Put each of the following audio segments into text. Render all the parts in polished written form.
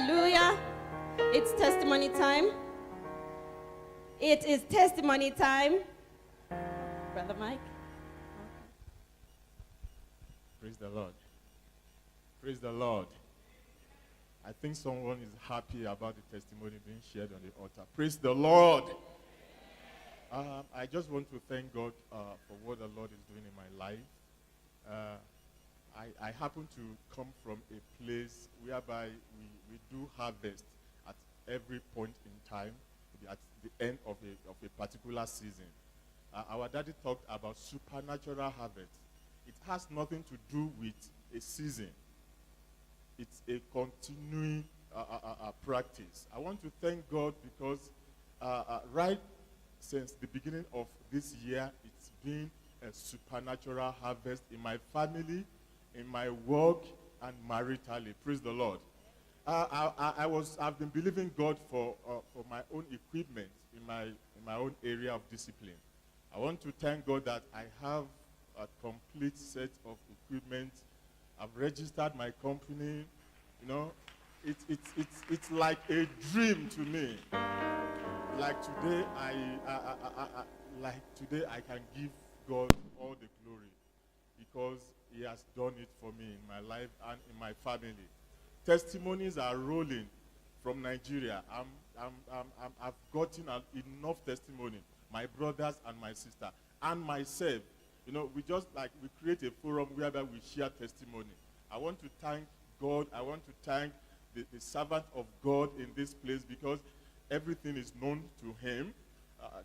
Hallelujah. It's testimony time. It is testimony time. Brother Mike. Praise the Lord. Praise the Lord. I think someone is happy about the testimony being shared on the altar. Praise the Lord. I just want to thank God for what the Lord is doing in my life. I happen to come from a place whereby we do harvest at every point in time, at the end of a particular season. Our daddy talked about supernatural harvest. It has nothing to do with a season. It's a continuing practice. I want to thank God because right since the beginning of this year, it's been a supernatural harvest in my family, in my work, and maritally. Praise the Lord. I've been believing God for my own equipment in my own area of discipline. I want to thank God that I have a complete set of equipment. I've registered my company. You know, it's like a dream to me. Like today, I can give God all the glory because He has done it for me in my life and in my family. Testimonies are rolling from Nigeria. I've gotten enough testimony. My brothers and my sister and myself. You know, we create a forum whereby we share testimony. I want to thank God. I want to thank the servant of God in this place because everything is known to him.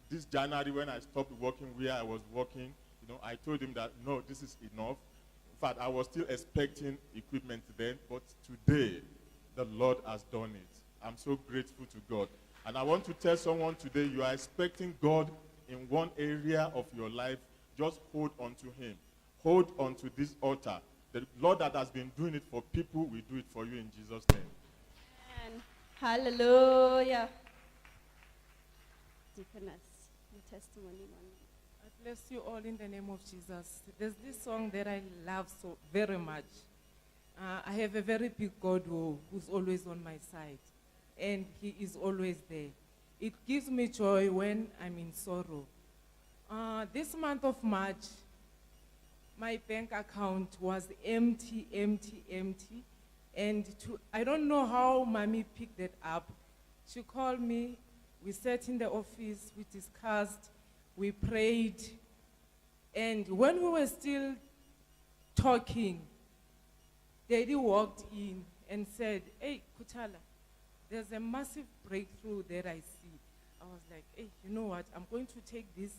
This January when I stopped working where I was working, you know, I told him that, no, this is enough. In fact, I was still expecting equipment then, but today, the Lord has done it. I'm so grateful to God. And I want to tell someone today, you are expecting God in one area of your life, just hold on to him. Hold on to this altar. The Lord that has been doing it for people will do it for you in Jesus' name. And hallelujah. Deaconess, your testimony. I bless you all in the name of Jesus. There's this song that I love so very much. I have a very big God who's always on my side, and he is always there. It gives me joy when I'm in sorrow. This month of March, my bank account was empty. And I don't know how Mommy picked it up. She called me. We sat in the office, we discussed, we prayed, and when we were still talking, Daddy walked in and said, "Hey, Kuthala, there's a massive breakthrough that I see." I was like, "Hey, you know what? I'm going to take this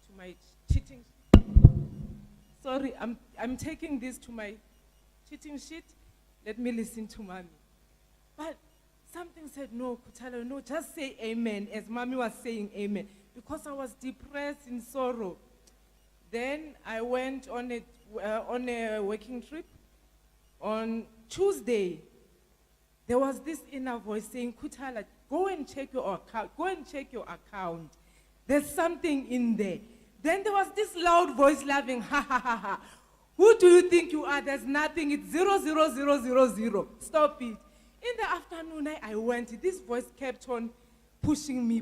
to my cheating. Sorry, I'm taking this to my cheating sheet. Let me listen to Mommy." But something said, "No, Kuthala, no, just say amen," as Mommy was saying amen, because I was depressed in sorrow. Then I went on a working trip. On Tuesday, there was this inner voice saying, "Kuthala, go and check your account. Go and check your account. There's something in there." Then there was this loud voice laughing, "Ha ha ha ha. Who do you think you are? There's nothing. It's 00000. Stop it." In the afternoon, I went. This voice kept on pushing me.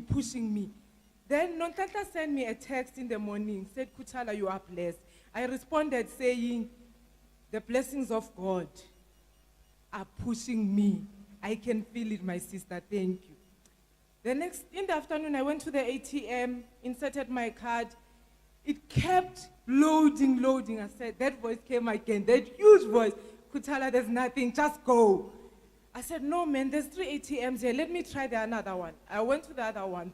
Then Nontata sent me a text in the morning, said, "Kuthala, you are blessed." I responded saying, "The blessings of God are pushing me. I can feel it, my sister. Thank you." In the afternoon, I went to the ATM, inserted my card. It kept loading. I said, that voice came again, that huge voice, "Kuthala, there's nothing, just go." I said, "No, man, there's 3 ATMs here. Let me try the another one." I went to the other one.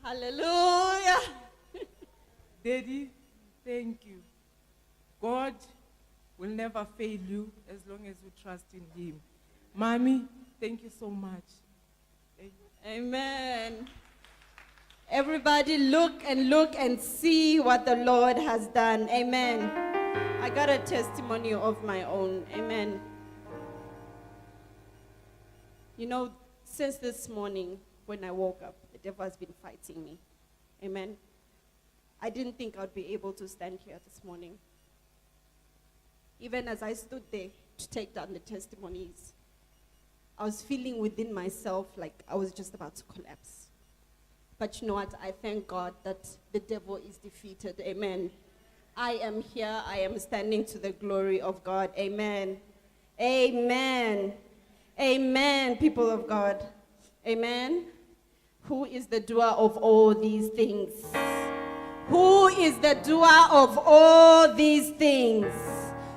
Hallelujah. Daddy, thank you. God will never fail you as long as you trust in him. Mommy, thank you so much. Amen. Everybody look and see what the Lord has done. Amen. I got a testimony of my own. Amen. You know, since this morning when I woke up, the devil has been fighting me. Amen. I didn't think I'd be able to stand here this morning. Even as I stood there, to take down the testimonies, I was feeling within myself like I was just about to collapse. But you know what? I thank God that the devil is defeated. Amen. I am here. I am standing to the glory of God. Amen. Amen. Amen, people of God. Amen. Who is the doer of all these things? Who is the doer of all these things?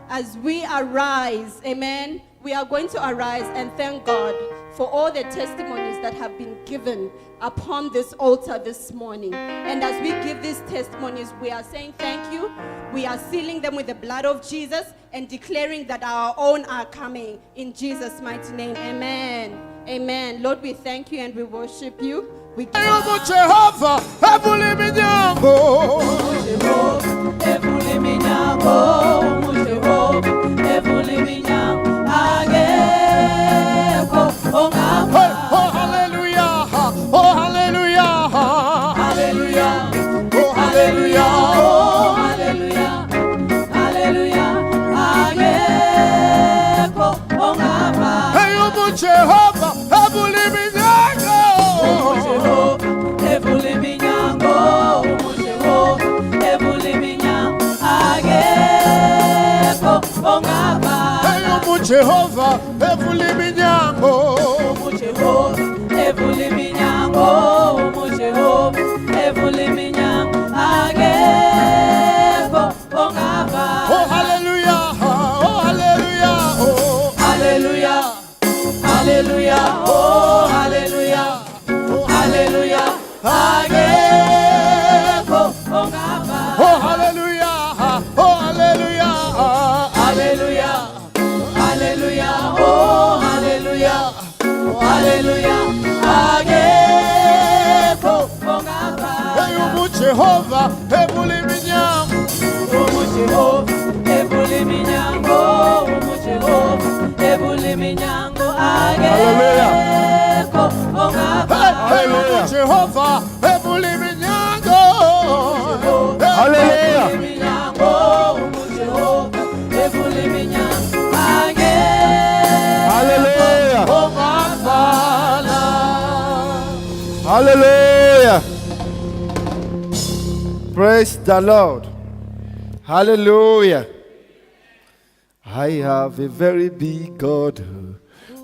As we arise, amen, we are going to arise and thank God for all the testimonies that have been given upon this altar this morning. And as we give these testimonies, we are saying thank you. We are sealing them with the blood of Jesus and declaring that our own are coming in Jesus' mighty name. Amen. Amen. Lord, we thank you and we worship you. We give Jehovah, heavenly minyango. Heavenly minyango, heavenly minyango, ageko, ongaba. Oh hallelujah, oh hallelujah, Hallelujah, oh hallelujah, oh hallelujah, hallelujah, ageko, ongaba. hey Jehovah, heavenly minyango. Heavenly minyango, heavenly minyango, ageko, ongaba. Hey Jehovah, heavenly minyango. Heavenly minyango, heavenly minyango, ageko, ongaba. Oh hallelujah, oh hallelujah, oh Hallelujah, hallelujah, oh hallelujah, hallelujah, ageko, ongaba. oh hallelujah, oh hallelujah, Hallelujah, hallelujah, oh hallelujah, hallelujah, ageko, ongaba. hey Jehovah, heavenly minyango. Heavenly minyango, heavenly minyango, ageko, ongaba. Hey Jehovah, heavenly minyango. Hallelujah. Heavenly minyango, ageko, ongaba. Hallelujah. Praise the Lord. Hallelujah. I have a very big God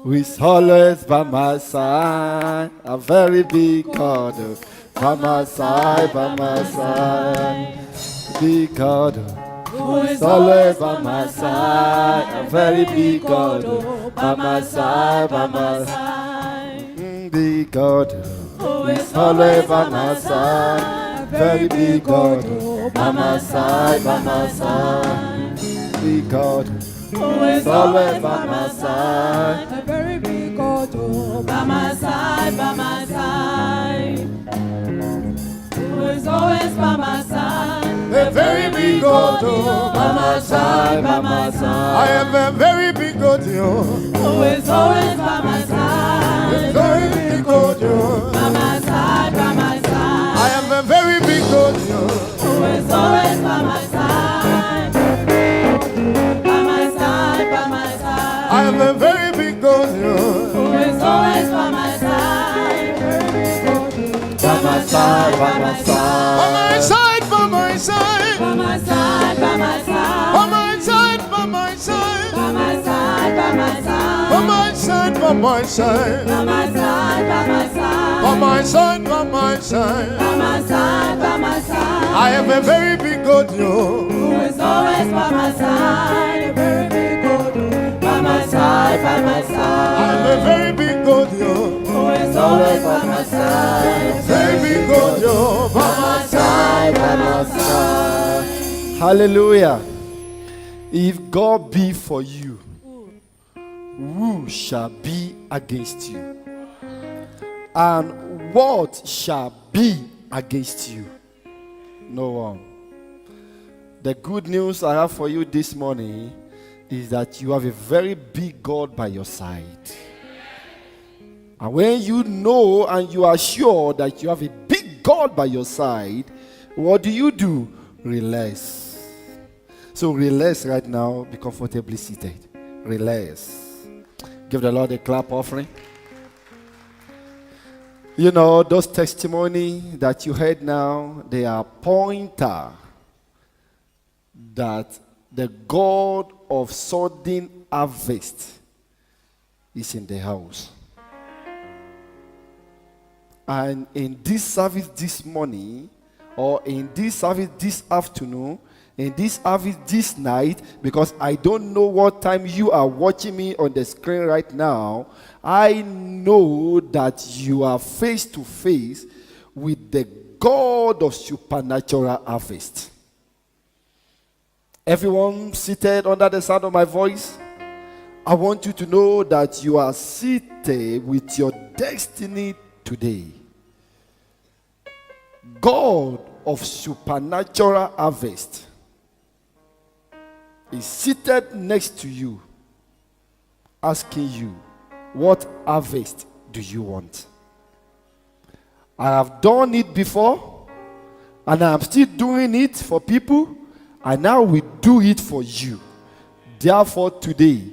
who is always by my side. A very big God by my side, by my side. Big God who is always by my side. A very big God by my side, by my side. Big God who is always by my side. Very big God by my side, by my side. Big God who is always by my side. A very big God, by my side, by my side. Who is always by my side. A very big God, By my side, by my side. I am a very big God, Who is always by my side. very big God, By my side, by my side. I am a very big God, Who is always by my side. By my side, by my side. I am a very big God, Who is always by my side. By my side, by my side. by my side, by my side, By my side, by my side. by my side, by my side, By my side, by my side. by my side, by my side, By my side, by my side. by my side, by my side. By my side, by my side. I am a very big God, Who is always by my side. A very big God. By my side, by my I side. am a very big God, Who is always by my side. very big God, by my side, By my side. Hallelujah. If God be for you, who shall be against you? And what shall be against you? No one. The good news I have for you this morning is that you have a very big God by your side. And when you know and you are sure that you have a big God by your side, what do? Relax. So relax right now, be comfortably seated. relax. Give the Lord a clap offering. You know, those testimony that you heard now, they are pointer that the God of sudden harvest is in the house. And in this service this morning, or in this service this afternoon, in this service this night, because I don't know what time you are watching me on the screen right now, I know that you are face to face with the God of supernatural harvest. Everyone seated under the sound of my voice, I want you to know that you are seated with your destiny today. God of supernatural harvest is seated next to you, asking you, what harvest do you want? I have done it before, and I am still doing it for people, and now we do it for you. Therefore, today,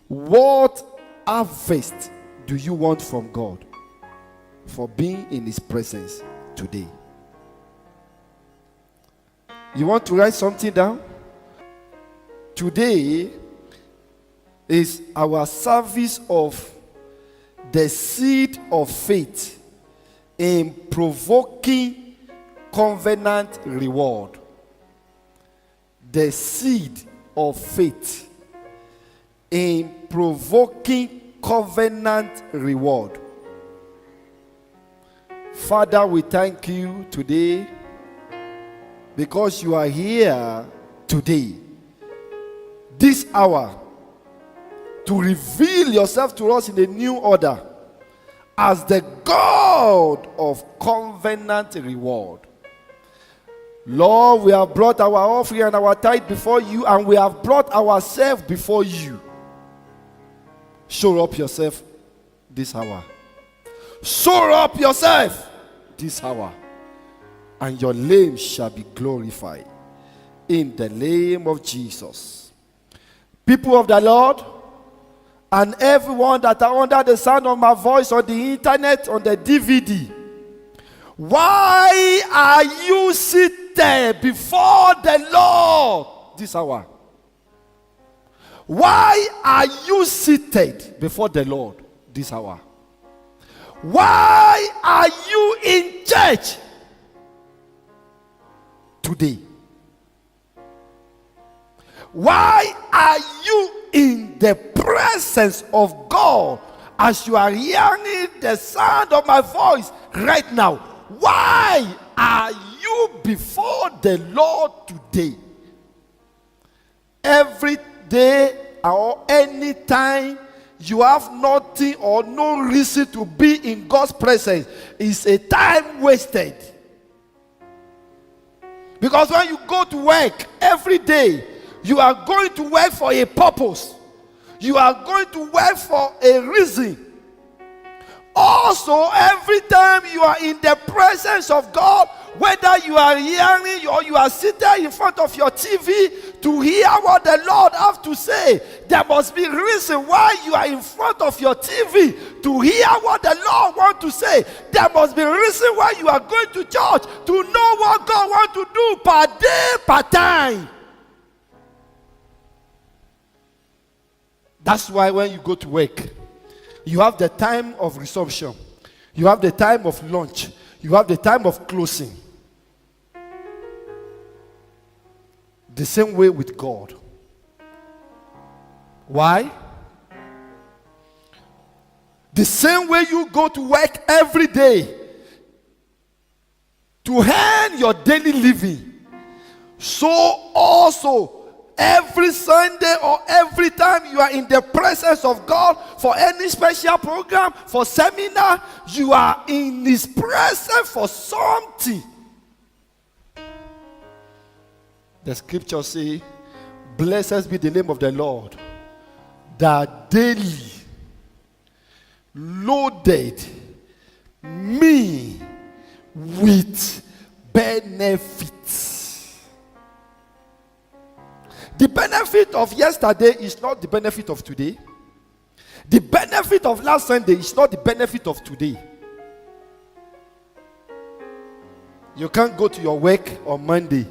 what harvest do you want from God for being in His presence today? You want to write something down? Today is our service of the seed of faith in provoking covenant reward. The seed of faith in provoking covenant reward. Father, we thank you today because you are here today, this hour, to reveal yourself to us in a new order as the God of covenant reward. Lord, we have brought our offering and our tithe before you, and we have brought ourselves before you. Show up yourself this hour. Show up yourself this hour, and your name shall be glorified in the name of Jesus. People of the Lord, and everyone that are under the sound of my voice on the internet, on the DVD, why are you seated before the Lord this hour? Why are you seated before the Lord this hour? Why are you in church today? Why are you in the presence of God as you are hearing the sound of my voice right now? Why are you before the Lord today? Every day or any time you have nothing or no reason to be in God's presence is a time wasted. Because when you go to work every day, you are going to work for a purpose. You are going to work for a reason. Also, every time you are in the presence of God, whether you are hearing or you are sitting in front of your TV to hear what the Lord has to say, there must be a reason why you are in front of your TV to hear what the Lord wants to say. There must be a reason why you are going to church to know what God wants to do per day, per time. That's why when you go to work, you have the time of resumption, you have the time of lunch, you have the time of closing. The same way with God. Why? The same way you go to work every day to earn your daily living, so also every Sunday or every time you are in the presence of God for any special program, for seminar, you are in His presence for something. The scripture says, blessed be the name of the Lord, that daily loaded me with benefits. The benefit benefit of yesterday is not the benefit of today. The benefit of last Sunday is not the benefit of today. You can't go to your work on Monday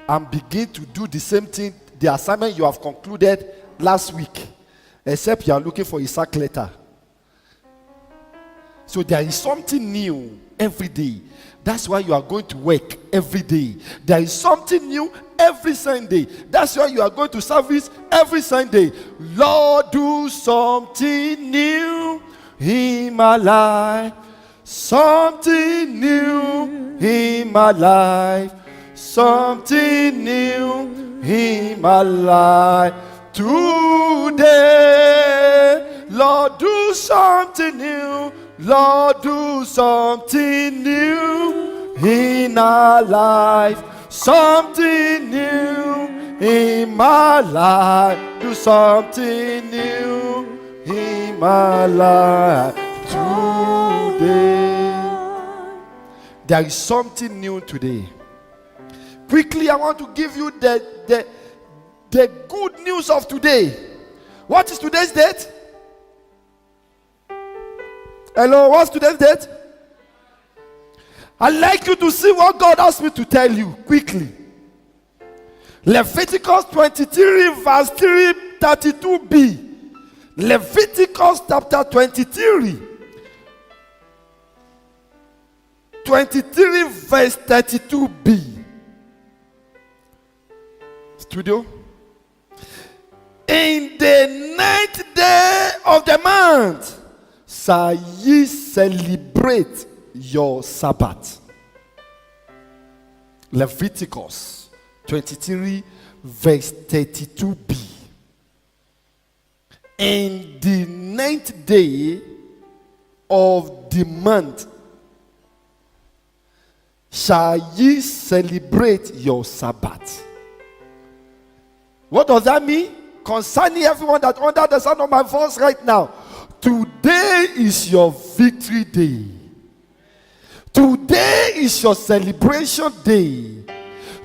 and begin to do the same thing, the assignment you have concluded last week, except you are looking for a sack letter. So there is something new every day. That's why you are going to work every day. There is something new every Sunday. That's why you are going to service every Sunday. Lord, do something new in my life. Something new in my life. Something new in my life. Today, Lord, do something new. Lord, do something new in our life. Something new in my life. Do something new in my life today. There is something new today. Quickly, I want to give you the good news of today. What is today's date? Hello, what's today's date? I'd like you to see what God asked me to tell you quickly. Leviticus 23 verse 332b. Leviticus chapter 23 verse 32b. Studio. In the 9th day of the month shall ye celebrate your Sabbath. Leviticus 23 verse 32b. In the 9th day of the month shall ye celebrate your Sabbath. What does that mean? Concerning everyone that under the sound of my voice right now, today is your victory day. Today is your celebration day.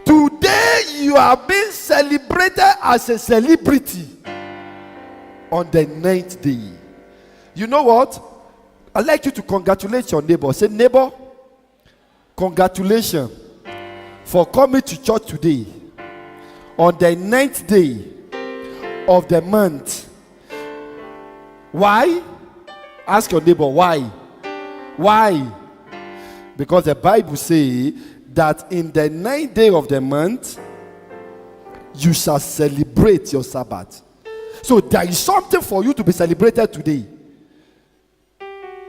Today you are being celebrated as a celebrity on the 9th day. You know what? I'd like you to congratulate your neighbor. Say, neighbor, congratulations for coming to church today on the 9th day of the month. Why? Ask your neighbor, why? Why? Because the Bible says that in the 9th day of the month, you shall celebrate your Sabbath. So there is something for you to be celebrated today.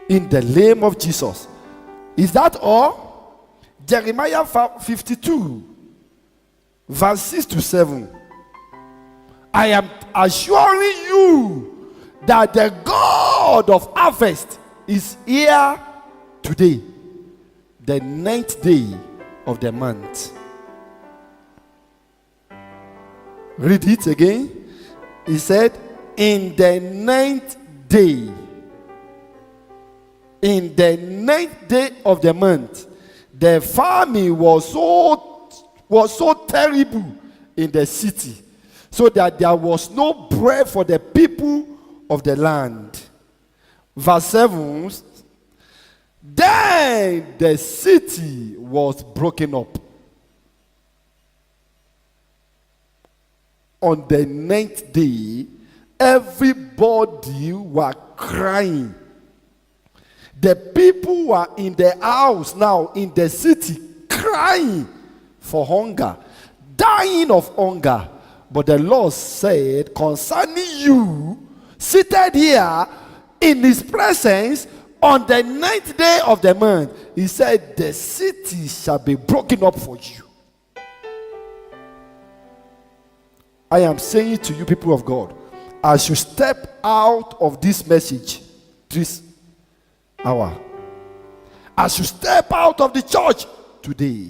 In the name of Jesus. Is that all? Jeremiah 52, verse 6 to 7. I am assuring you that the God of harvest is here today, the 9th day of the month. Read it again. He said, in the 9th day, in the 9th day of the month, the famine was so terrible in the city, so that there was no bread for the people of the land. Verse 7, then the city was broken up. On the 9th day, everybody were crying. The people were in the house now, in the city, crying for hunger, dying of hunger. But the Lord said, concerning you, seated here in his presence on the 9th day of the month, he said, the city shall be broken up for you. I am saying to you, people of God, as you step out of this message, this hour, as you step out of the church today,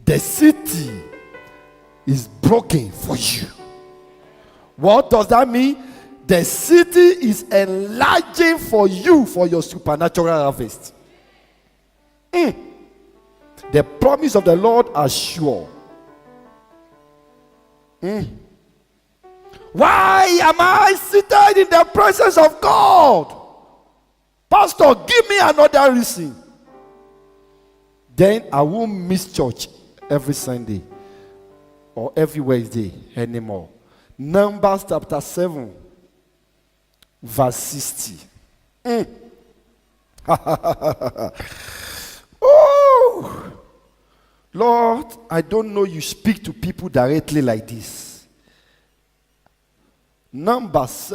the city is broken for you. What does that mean? The city is enlarging for you for your supernatural harvest. The promise of the Lord are sure. Why am I seated in the presence of God? Pastor, give me another reason. Then I won't miss church every Sunday or every Wednesday anymore. Numbers chapter 7, verse 60. Oh, Lord, I don't know you speak to people directly like this. Numbers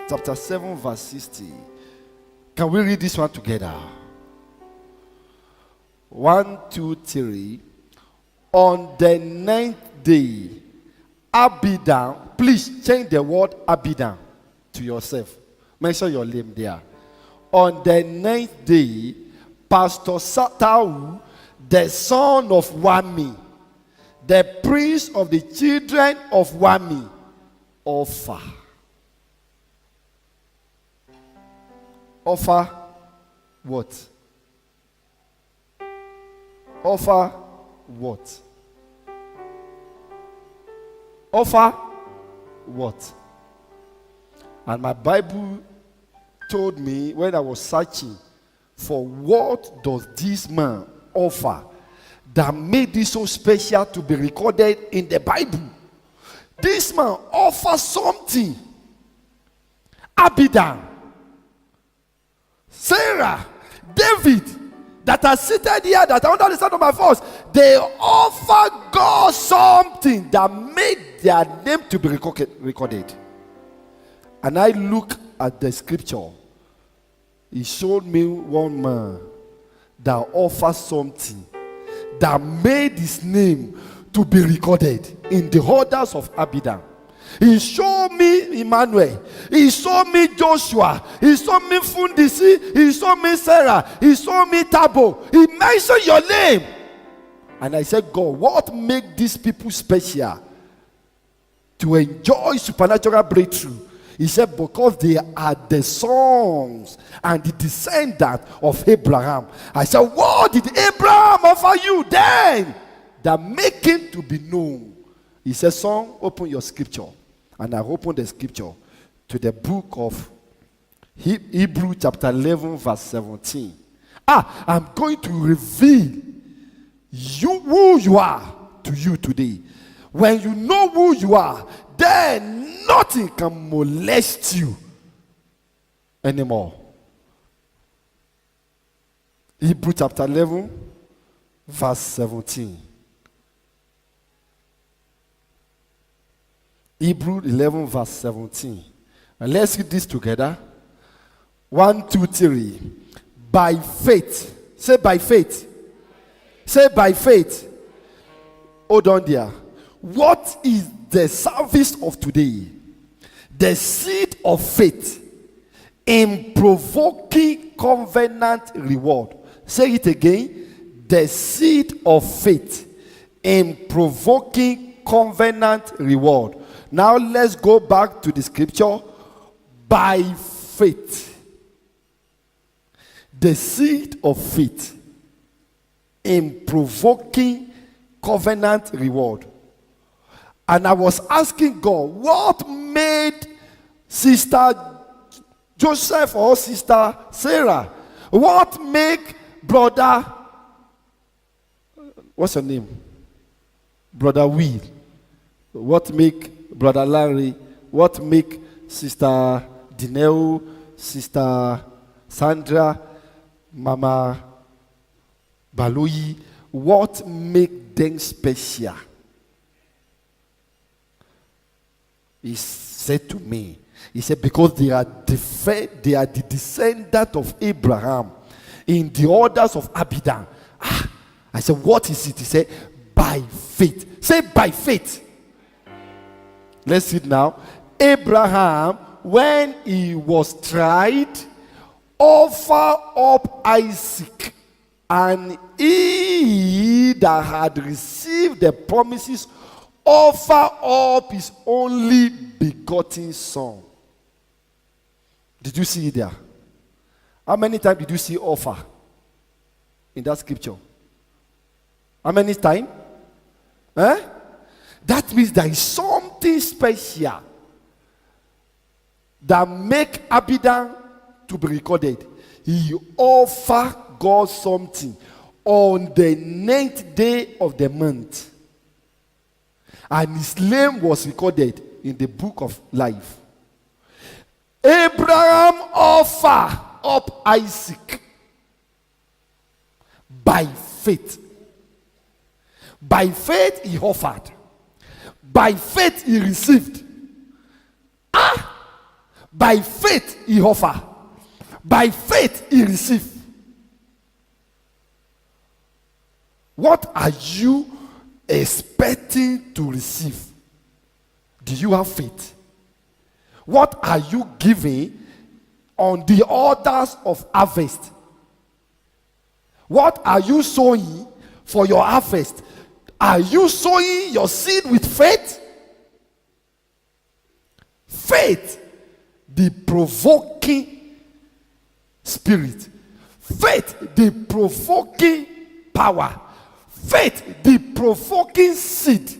chapter 7, verse 60. Can we read this one together? 1, 2, 3. On the 9th day, Abidan, please change the word Abidan to yourself. Mention your name there. On the 9th day, Pastor Satau, the son of Wami, the prince of the children of Wami, offer what? Offer what? Offer what? And my Bible told me when I was searching for what does this man offer that made this so special to be recorded in the Bible. This man offers something. Abidan, Sarah, David, that are seated here, that are under the sound of my voice, they offer God something that made their name to be recorded. And I look at the scripture. He showed me one man that offers something that made his name to be recorded in the orders of Abidan. He showed me Emmanuel. He showed me Joshua. He showed me Fundisi. He showed me Sarah. He showed me Tabo. He mentioned your name. And I said, God, what make these people special to enjoy supernatural breakthrough? He said, because they are the sons and the descendant of Abraham. I said, what did Abraham offer you then that make him to be known? He said, son, open your scripture. And I opened the scripture to the book of Hebrew chapter 11 verse 17. I'm going to reveal who you are to you today. When you know who you are, then nothing can molest you anymore. Hebrew chapter 11 verse 17. Hebrew 11 verse 17. And let's read this together. 1, 2, 3. By faith. Say by faith. Say by faith. Hold on there. What is the service of today? The seed of faith in provoking covenant reward. Say it again. The seed of faith in provoking covenant reward. Now let's go back to the scripture. By faith. The seed of faith in provoking covenant reward. And I was asking God, what made Sister Joseph or Sister Sarah? What make brother, what's her name? Brother Will. What make Brother Larry? What make Sister Dineo, Sister Sandra, Mama Baloyi? What make them special? He said to me, he said, because they are the descendant of Abraham in the orders of Abidan. I said, what is it? He said, by faith. Say by faith. Let's see it now. Abraham, when he was tried, offered up Isaac, and he that had received the promises offer up his only begotten son. Did you see it there? How many times did you see offer in that scripture? How many times? That means there is something special that make Abidan to be recorded. He offered God something on the 9th day of the month. And his name was recorded in the book of life. Abraham offered up Isaac by faith. By faith he offered. By faith he received. By faith he offered. By faith he received. What are you expecting to receive? Do you have faith? What are you giving on the orders of harvest? What are you sowing for your harvest? Are you sowing your seed with faith? Faith, the provoking spirit. Faith, the provoking power. Faith, the provoking seed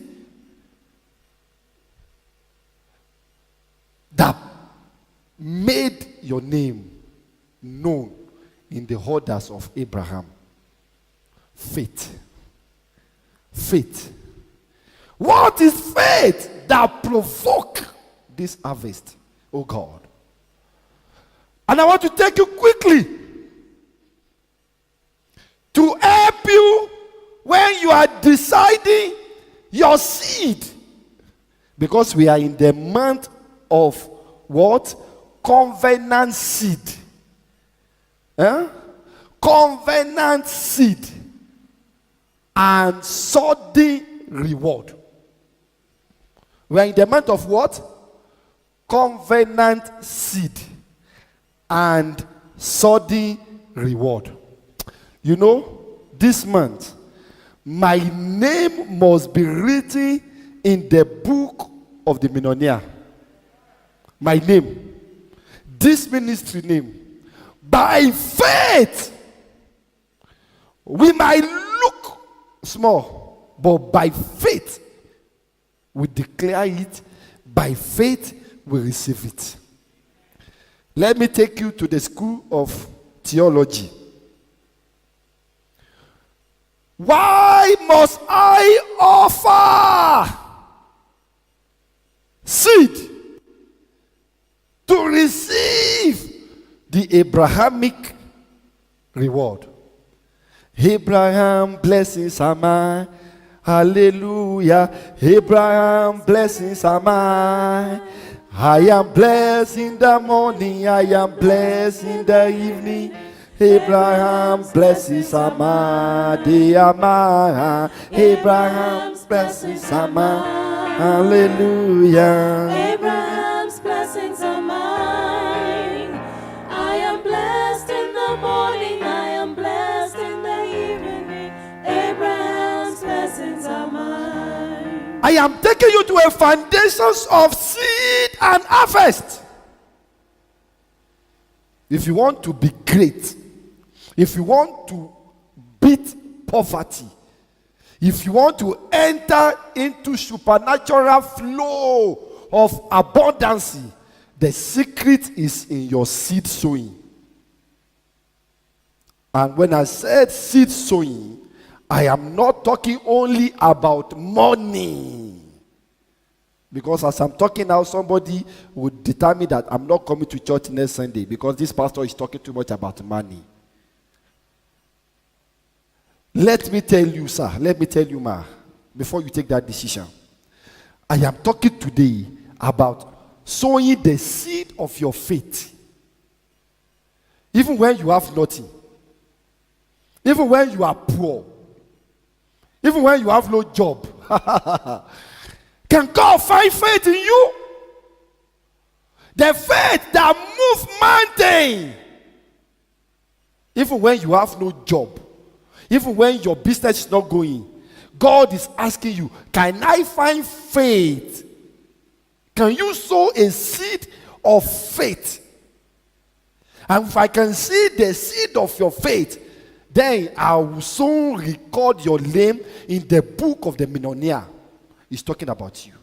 that made your name known in the orders of Abraham. Faith. Faith. What is faith that provoke this harvest, oh God? And I want to take you quickly to help you when you are deciding your seed. Because we are in the month of what? Covenant seed. Covenant seed. And sudden reward. We are in the month of what? Covenant seed. And sudden reward. You know, this month, my name must be written in the book of the millionaire. My name. This ministry name. By faith. We might look small, but by faith, we declare it. By faith, we receive it. Let me take you to the school of theology. Why must I offer seed to receive the Abrahamic reward? Abraham, blessings are mine. Hallelujah. Abraham, blessings are mine. I am blessed in the morning. I am blessed in the evening. Abraham, blessings are mine. They are mine. Abraham's blessings are mine. Hallelujah. Abraham's blessings are mine. I am blessed in the morning. I am blessed in the evening. Abraham's blessings are mine. I am taking you to a foundations of seed and harvest. If you want to be great, if you want to beat poverty, if you want to enter into supernatural flow of abundance, the secret is in your seed sowing. And when I said seed sowing, I am not talking only about money. Because as I'm talking now, somebody would determine that I'm not coming to church next Sunday because this pastor is talking too much about money. Let me tell you, sir, let me tell you, ma, before you take that decision, I am talking today about sowing the seed of your faith. Even when you have nothing, even when you are poor, even when you have no job, can God find faith in you? The faith that moves mountains. Even when you have no job, even when your business is not going, God is asking you, can I find faith? Can you sow a seed of faith? And if I can see the seed of your faith, then I will soon record your name in the book of the millionaire. He's talking about you.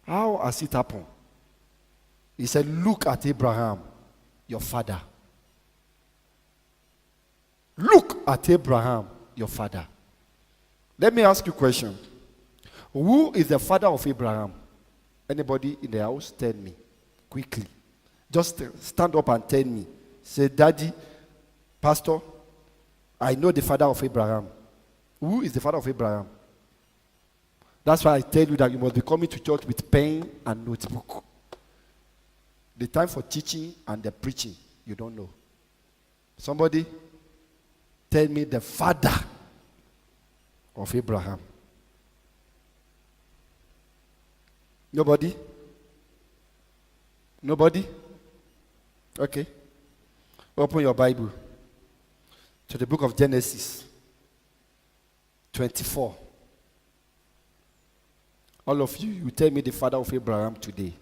How has it happened? He said, look at Abraham, your father. Look at Abraham, your father. Let me ask you a question. Who is the father of Abraham? Anybody in the house? Tell me. Quickly. Just stand up and tell me. Say, Daddy, Pastor, I know the father of Abraham. Who is the father of Abraham? That's why I tell you that you must be coming to church with pen and notebook. The time for teaching and the preaching, you don't know. Somebody tell me the father of Abraham. Nobody? Nobody? Okay. Open your Bible to the book of Genesis 24. All of you, you tell me the father of Abraham today.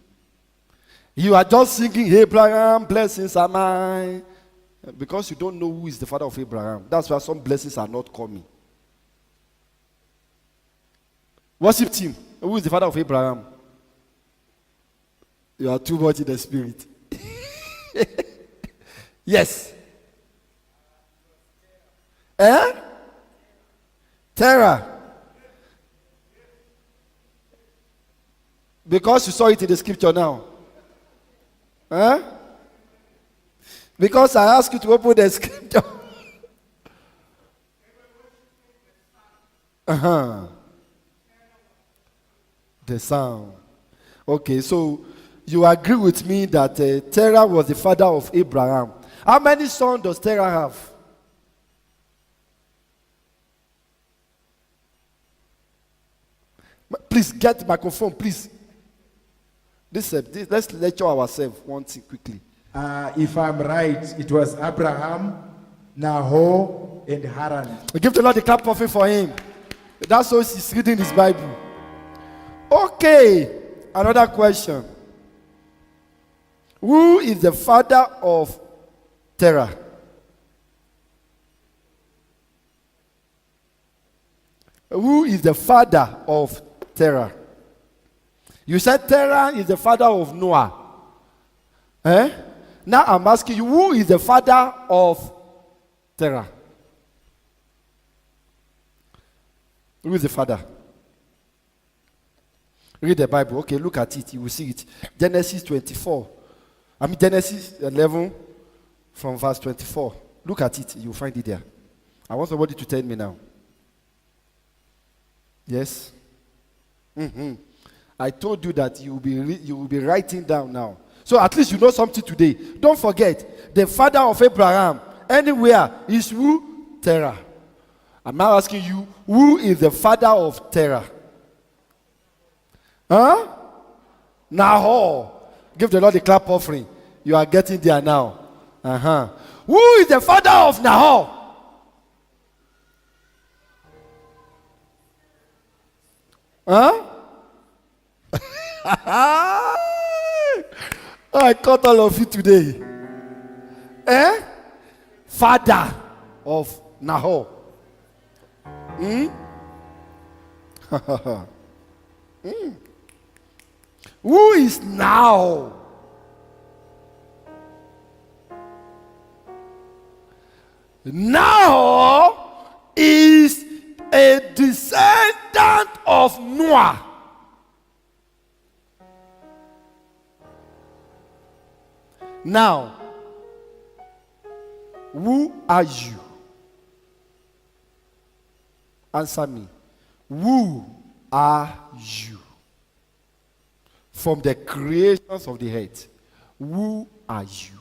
You are just singing, Abraham, blessings are mine. Because you don't know who is the father of Abraham. That's why some blessings are not coming. Worship team. Who is the father of Abraham? You are too much in the spirit. Yes. Terah. Because you saw it in the scripture now. Because I asked you to open the scripture. The sound. Okay, so you agree with me that Terah was the father of Abraham. How many sons does Terah have? Please get the microphone, please. This, let's lecture ourselves one thing quickly. If I'm right, it was Abraham, Nahor, and Haran. We give the Lord a clap of it for him. That's how he's reading his Bible. Okay, another question. Who is the father of Terah? Who is the father of Terah? You said Terah is the father of Noah. Now I'm asking you, who is the father of Terah? Who is the father? Read the Bible. Okay, look at it. You will see it. Genesis 24. Genesis 11 from verse 24. Look at it. You'll find it there. I want somebody to tell me now. Yes? I told you that you will be writing down now. So at least you know something today. Don't forget, the father of Abraham, anywhere, is who? Terah. I'm now asking you, who is the father of Terah? Nahor. Give the Lord a clap offering. You are getting there now. Who is the father of Nahor? I caught all of you today. Father of Nahor. Who is now? Nahor is a descendant of Noah. Now, who are you? Answer me. Who are you? From the creations of the earth, who are you?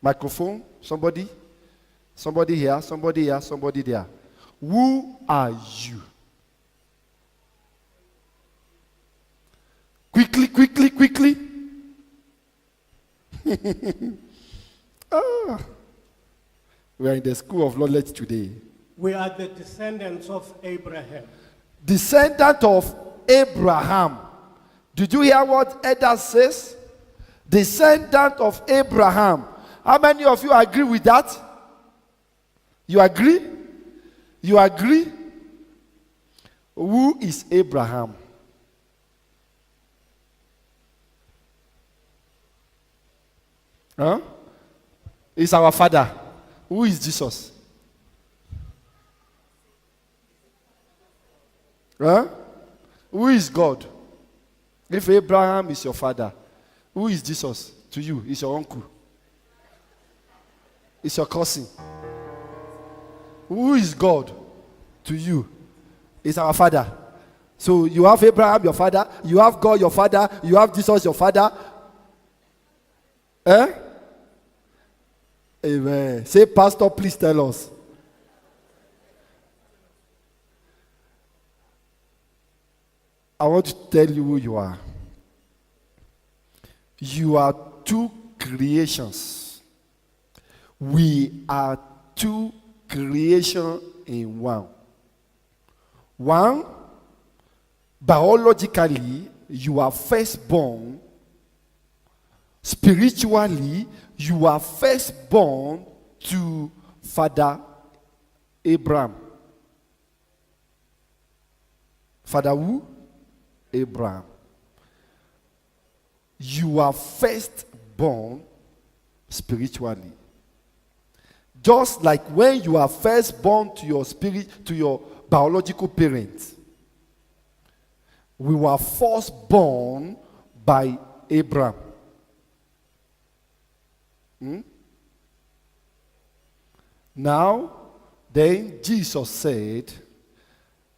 Microphone, somebody? Somebody here, somebody here, somebody there. Who are you? Quickly, quickly, quickly. We are in the school of knowledge today. We are the descendants of Abraham. Descendant of Abraham. Did you hear what Edda says? Descendant of Abraham. How many of you agree with that? You agree? You agree? Who is Abraham? Huh? Is our father. Who is Jesus? Huh? Who is God? If Abraham is your father, who is Jesus to you? Is your uncle? Is your cousin? Who is God to you? Is our father. So you have Abraham, your father. You have God, your father. You have Jesus, your father. Eh? Amen. Say, Pastor, please tell us. I want to tell you who you are. You are two creations. We are two creations in one. One, biologically, you are firstborn. Spiritually, you are firstborn to Father Abraham. Father who? Abraham. You are firstborn spiritually. Just like when you are firstborn to your spirit, to your biological parents, we were first born by Abraham. Now, then Jesus said,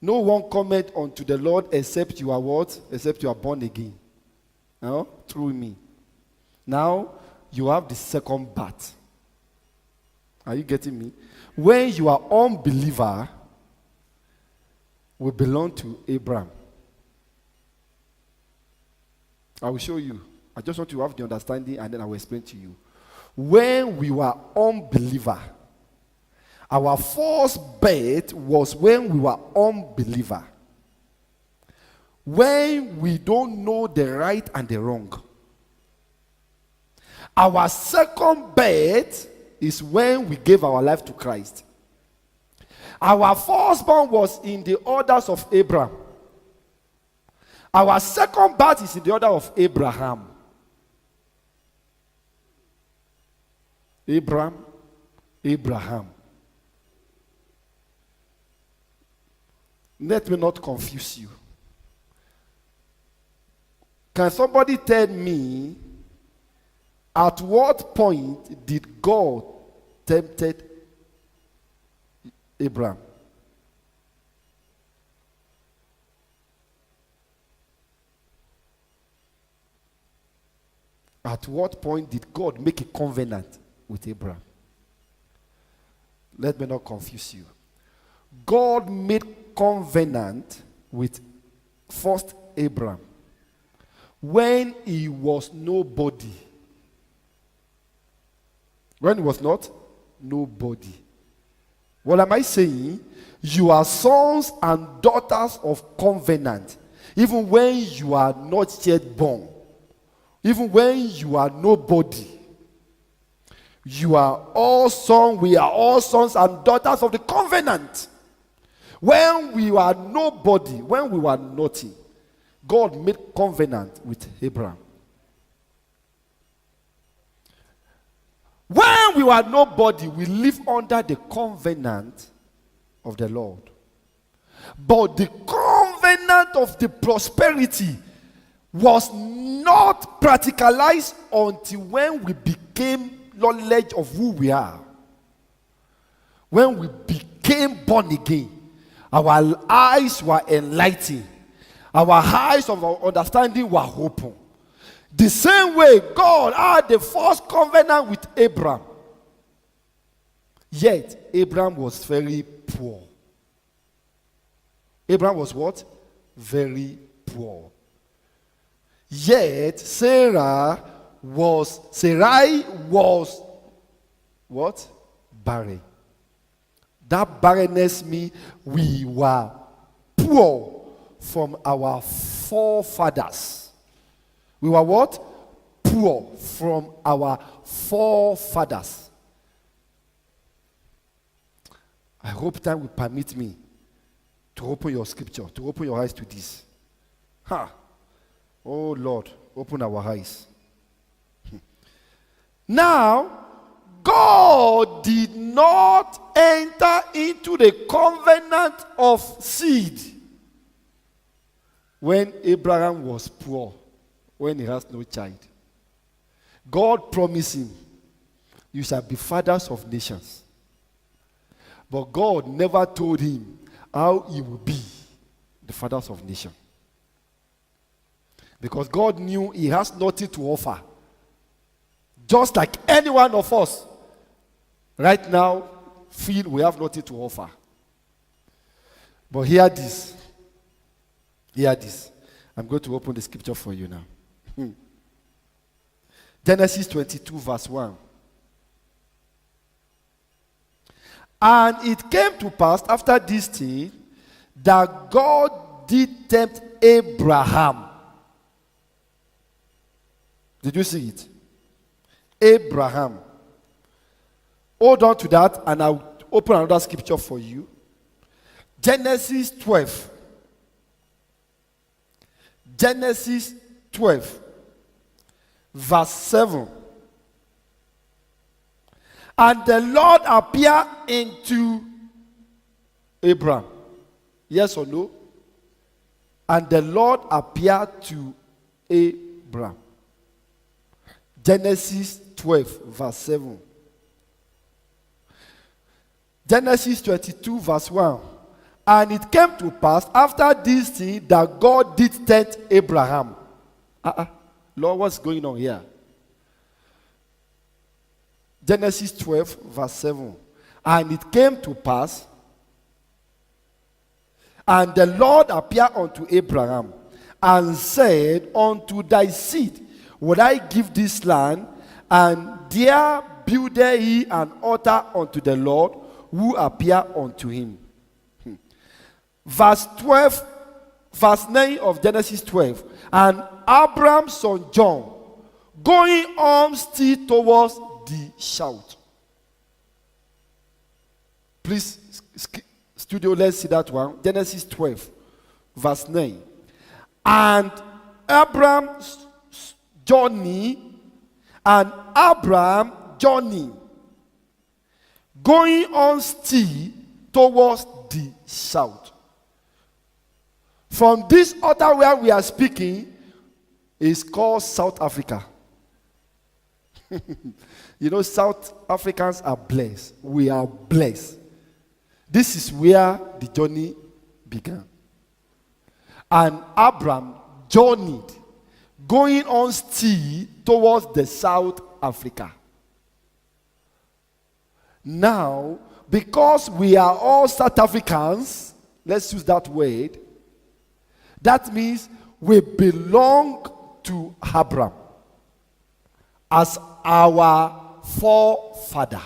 no one cometh unto the Lord except you are what? Except you are born again. No? Through me. Now, you have the second birth. Are you getting me? When you are unbeliever, we belong to Abraham. I will show you. I just want you to have the understanding and then I will explain to you. When we were unbeliever, our first birth was when we were unbeliever. When we don't know the right and the wrong. Our second birth is when we gave our life to Christ. Our firstborn was in the orders of Abraham. Our second birth is in the order of Abraham. Abraham. Let me not confuse you. Can somebody tell me at what point did God tempted Abraham? At what point did God make a covenant with Abraham? Let me not confuse you. God made covenant with first Abraham when he was nobody. When he was not nobody. What am I saying? You are sons and daughters of covenant even when you are not yet born. Even when you are nobody. You are all sons, we are all sons and daughters of the covenant. When we were nobody, when we were nothing, God made covenant with Abraham. When we were nobody, we live under the covenant of the Lord. But the covenant of the prosperity was not practicalized until when we became knowledge of who we are. When we became born again, our eyes were enlightened. Our eyes of our understanding were open. The same way God had the first covenant with Abraham. Yet, Abraham was very poor. Abraham was what? Very poor. Yet, Sarai was what? Barren. That barrenness means we were poor from our forefathers. We were what? Poor from our forefathers. I hope time will permit me to to open your scripture, to open your eyes to this. Ha! Oh Lord, open our eyes. Now, God did not enter into the covenant of seed when Abraham was poor, when he has no child. God promised him, you shall be fathers of nations. But God never told him how he will be the fathers of nations. Because God knew he has nothing to offer. Just like any one of us right now feel we have nothing to offer. But hear this. Hear this. I'm going to open the scripture for you now. Genesis 22 verse 1. And it came to pass after this thing that God did tempt Abraham. Did you see it? Abraham. Hold on to that and I'll open another scripture for you. Genesis 12. Genesis 12. Verse 7. And the Lord appeared unto Abraham. Yes or no? And the Lord appeared to Abraham. Genesis 12, verse 7. Genesis 22, verse 1. And it came to pass after this thing that God did tempt Abraham. Lord, what's going on here? Genesis 12, verse 7. And it came to pass, and the Lord appeared unto Abraham, and said, unto thy seed would I give this land, and there builded he an altar unto the Lord, who appeared unto him. Verse 12, verse 9 of Genesis 12. And Abraham's son John, going on still towards the shout. Please, studio, let's see that one. Genesis 12, verse 9. And Abraham's journey, going on still towards the south. From this altar where we are speaking is called South Africa. You know, South Africans are blessed. We are blessed. This is where the journey began. And Abraham journeyed, going on still towards the South Africa. Now, because we are all South Africans, let's use that word, that means we belong to Abraham as our forefather.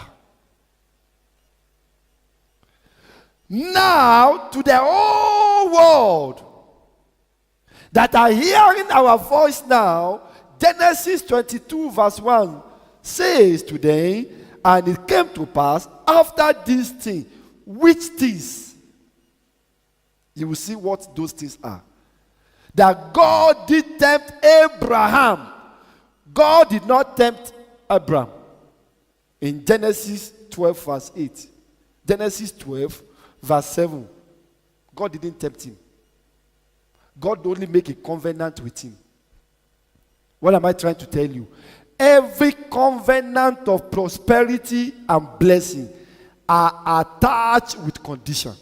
Now, to the whole world that are hearing our voice now, Genesis 22 verse 1 says today, and it came to pass after this thing, which things? You will see what those things are. That God did tempt Abraham. God did not tempt Abraham. In Genesis 12 verse 8. Genesis 12 verse 7. God didn't tempt him. God only make a covenant with him. What am I trying to tell you? Every covenant of prosperity and blessing are attached with condition.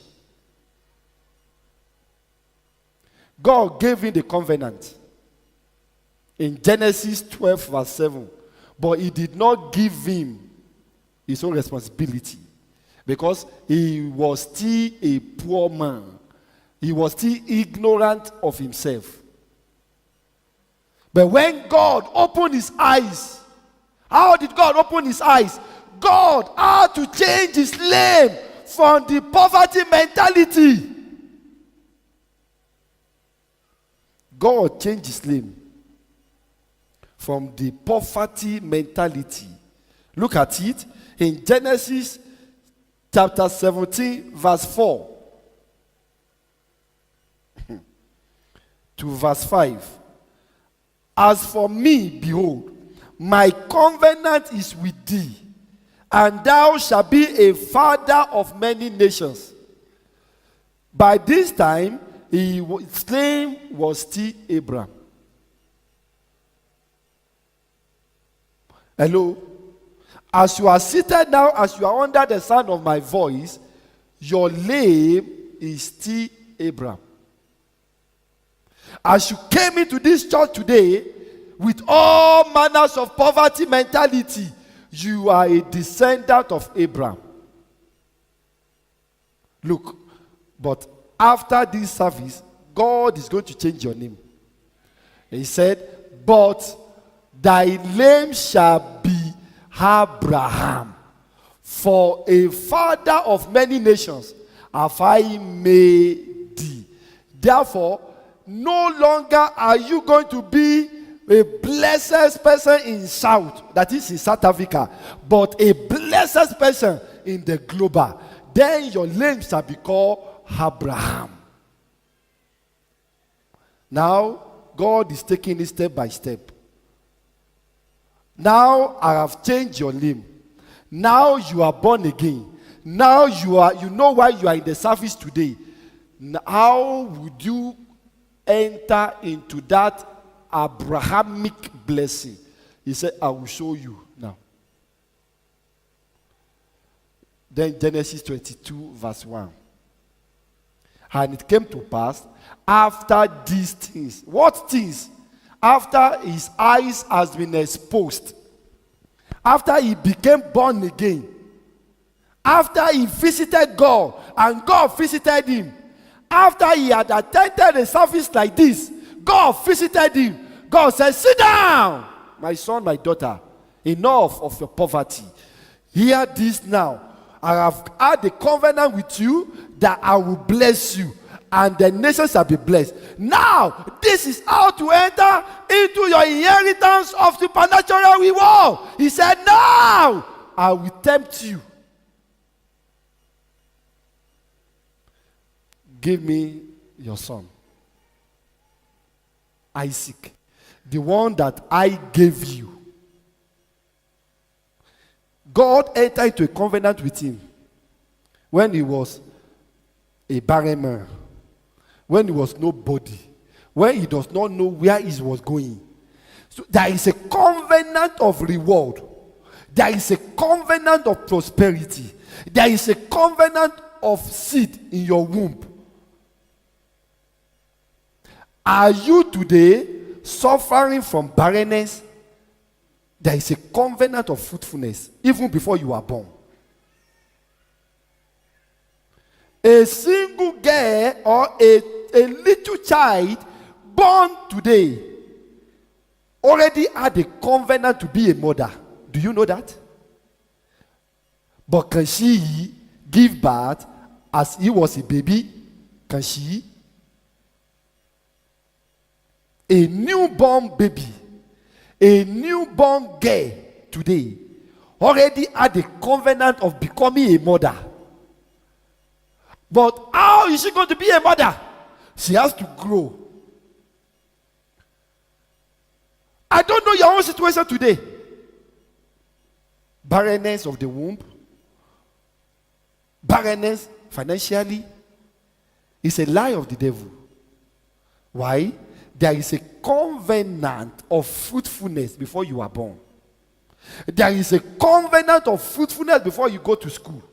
God gave him the covenant in Genesis 12 verse 7. But he did not give him his own responsibility because he was still a poor man. He was still ignorant of himself. But when God opened his eyes, how did God open his eyes? God had to change his name from the poverty mentality. God changed his name from the poverty mentality. Look at it in Genesis chapter 17 verse 4. to verse 5. As for me, behold, my covenant is with thee, and thou shalt be a father of many nations. By this time, his name was still Abraham. Hello? As you are seated now, as you are under the sound of my voice, your name is still Abraham. As you came into this church today with all manners of poverty mentality, you are a descendant of Abraham. Look, but after this service, God is going to change your name. He said, but thy name shall be Abraham, for a father of many nations have I made thee. Therefore, no longer are you going to be a blessed person in South, that is in South Africa, but a blessed person in the global. Then your name shall be called Abraham. Now, God is taking it step by step. Now I have changed your name. Now you are born again. Now you know why you are in the service today. How would you enter into that Abrahamic blessing? He said, I will show you now. Then Genesis 22 verse 1. And it came to pass after these things. What things? After his eyes has been exposed. After he became born again. After he visited God and God visited him. After he had attended a service like this, God visited him. God said, sit down, my son, my daughter. Enough of your poverty. Hear this now. I have had a covenant with you that I will bless you, and the nations shall be blessed. Now, this is how to enter into your inheritance of supernatural reward. He said, now I will tempt you. Give me your son, Isaac, the one that I gave you. God entered into a covenant with him when he was a barren man, when he was nobody, when he does not know where he was going. So there is a covenant of reward. There is a covenant of prosperity. There is a covenant of seed in your womb. Are you today suffering from barrenness? There is a covenant of fruitfulness even before you are born. A single girl or a little child born today already had a covenant to be a mother. Do you know that? But can she give birth as he was a baby? Can she? A newborn baby, a newborn girl today already had a covenant of becoming a mother. But how is she going to be a mother? She has to grow. I don't know your own situation today. Barrenness of the womb, barrenness financially, is a lie of the devil. Why? There is a covenant of fruitfulness before you are born. There is a covenant of fruitfulness before you go to school.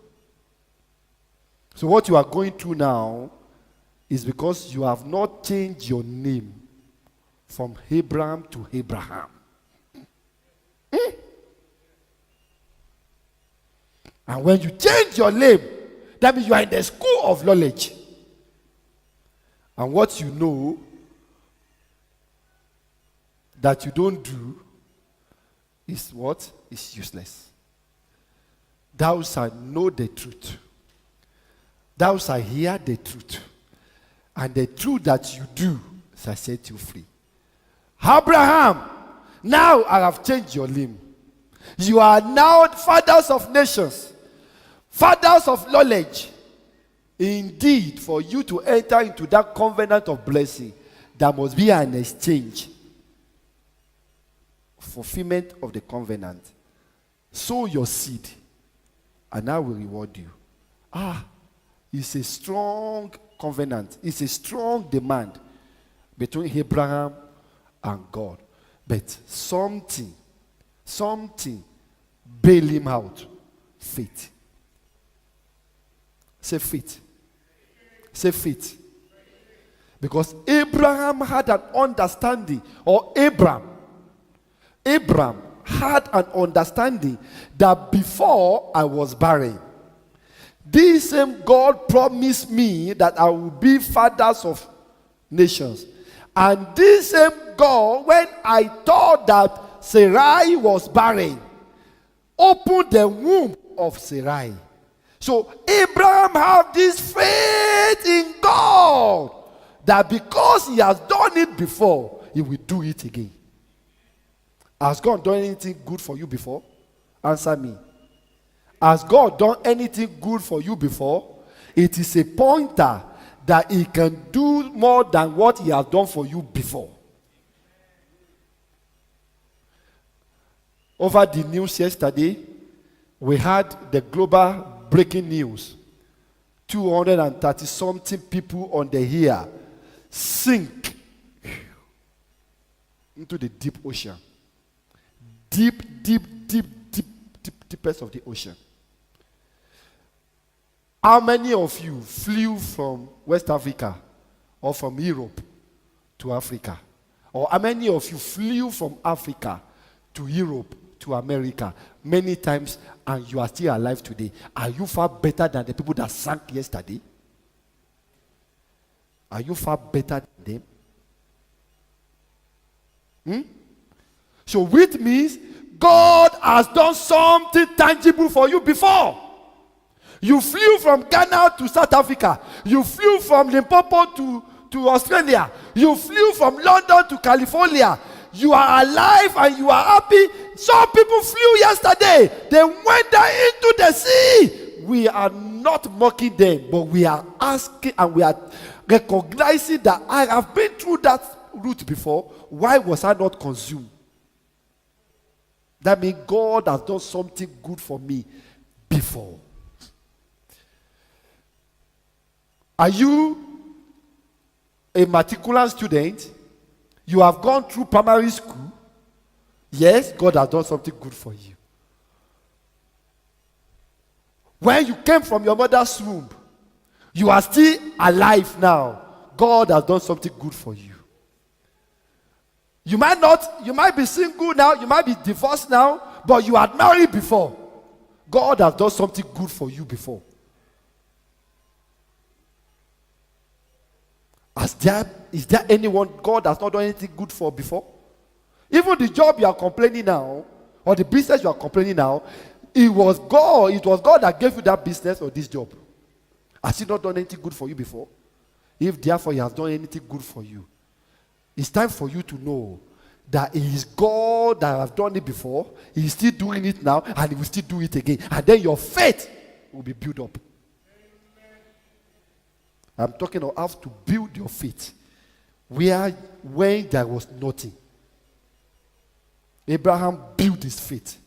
So what you are going through now is because you have not changed your name from Abraham to Abraham. And when you change your name, that means you are in the school of knowledge. And what you know that you don't do is what? Is useless. Thou shalt know the truth. Thou shalt hear the truth. And the truth that you do shall set you free. Abraham, now I have changed your name. You are now fathers of nations, fathers of knowledge. Indeed, for you to enter into that covenant of blessing, there must be an exchange. Fulfillment of the covenant. Sow your seed, and I will reward you. It's a strong covenant. It's a strong demand between Abraham and God. But something bail him out. Faith. Say faith. Say faith. Because Abraham had an understanding, or Abram had an understanding that before I was barren, this same God promised me that I will be fathers of nations. And this same God, when I thought that Sarai was barren, opened the womb of Sarai. So Abraham had this faith in God that because he has done it before, he will do it again. Has God done anything good for you before? Answer me. Has God done anything good for you before? It is a pointer that he can do more than what he has done for you before. Over the news yesterday, we had the global breaking news. 230 something people on the air sink into the deep ocean. Deepest of the ocean. How many of you flew from West Africa or from Europe to Africa? Or how many of you flew from Africa to Europe to America many times and you are still alive today? Are you far better than the people that sank yesterday? Are you far better than them? So which means God has done something tangible for you before. You flew from Ghana to South Africa. You flew from Limpopo to Australia. You flew from London to California. You are alive and you are happy. Some people flew yesterday. They went down into the sea. We are not mocking them, but we are asking and we are recognizing that I have been through that route before. Why was I not consumed? That means God has done something good for me before. Are you a matriculant student? You have gone through primary school. Yes, God has done something good for you. When you came from your mother's womb, you are still alive now. God has done something good for you. You might be single now, you might be divorced now, but you had married before. God has done something good for you before. Is there anyone God has not done anything good for before? Even the job you are complaining now, or the business you are complaining now, it was God that gave you that business or this job. Has he not done anything good for you before? If therefore he has done anything good for you, it's time for you to know that it is God that has done it before, he is still doing it now, and he will still do it again. And then your faith will be built up. I'm talking of how to build your faith. When there was nothing, Abraham built his faith.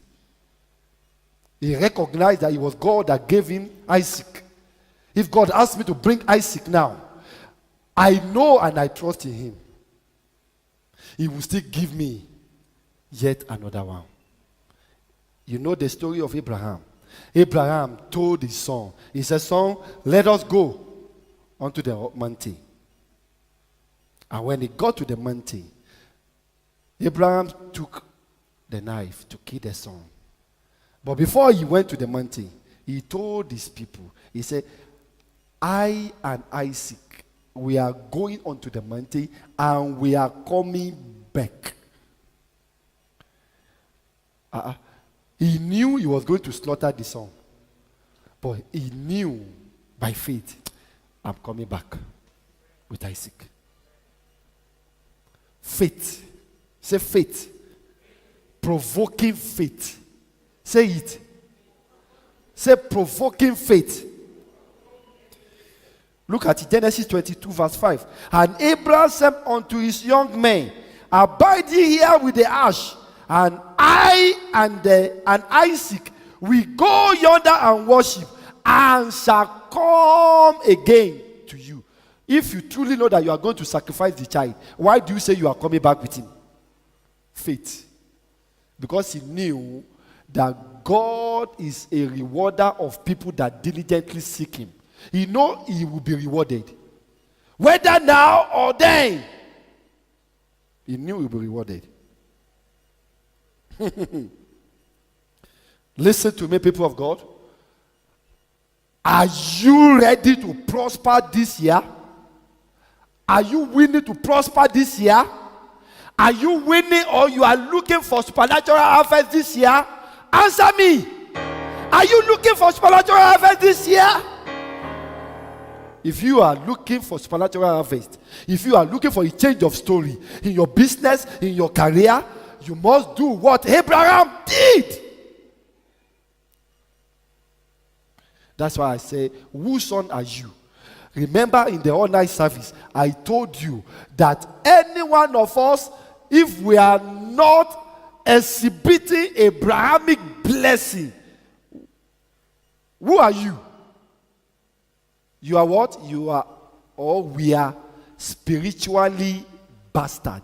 He recognized that it was God that gave him Isaac. If God asked me to bring Isaac now, I know and I trust in him. He will still give me yet another one. You know the story of Abraham. Abraham told his son, he said, son, let us go onto the mountain. And when he got to the mountain, Abraham took the knife to kill the son. But before he went to the mountain, he told his people, he said, I and Isaac, we are going onto the mountain and we are coming back. He knew he was going to slaughter the son. But he knew by faith, I'm coming back with Isaac. Faith. Say faith. Provoking faith. Say it. Say provoking faith. Look at it, Genesis 22, verse 5. And Abraham said unto his young men, abide ye here with the ash, and I and Isaac we go yonder and worship, and shall come again to you. If you truly know that you are going to sacrifice the child, why do you say you are coming back with him? Faith. Because he knew that God is a rewarder of people that diligently seek him. He know he will be rewarded. Whether now or then. He knew he will be rewarded. Listen to me, people of God. Are you ready to prosper this year? Are you willing to prosper this year? Are you winning or you are looking for supernatural harvest this year? Answer me. Are you looking for supernatural harvest this year? If you are looking for supernatural harvest, if you are looking for a change of story in your business, in your career, you must do what Abraham did. That's why I say, whose son are you? Remember in the all-night service, I told you that any one of us, if we are not exhibiting Abrahamic blessing, who are you? You are what? You are, or we are spiritually bastard.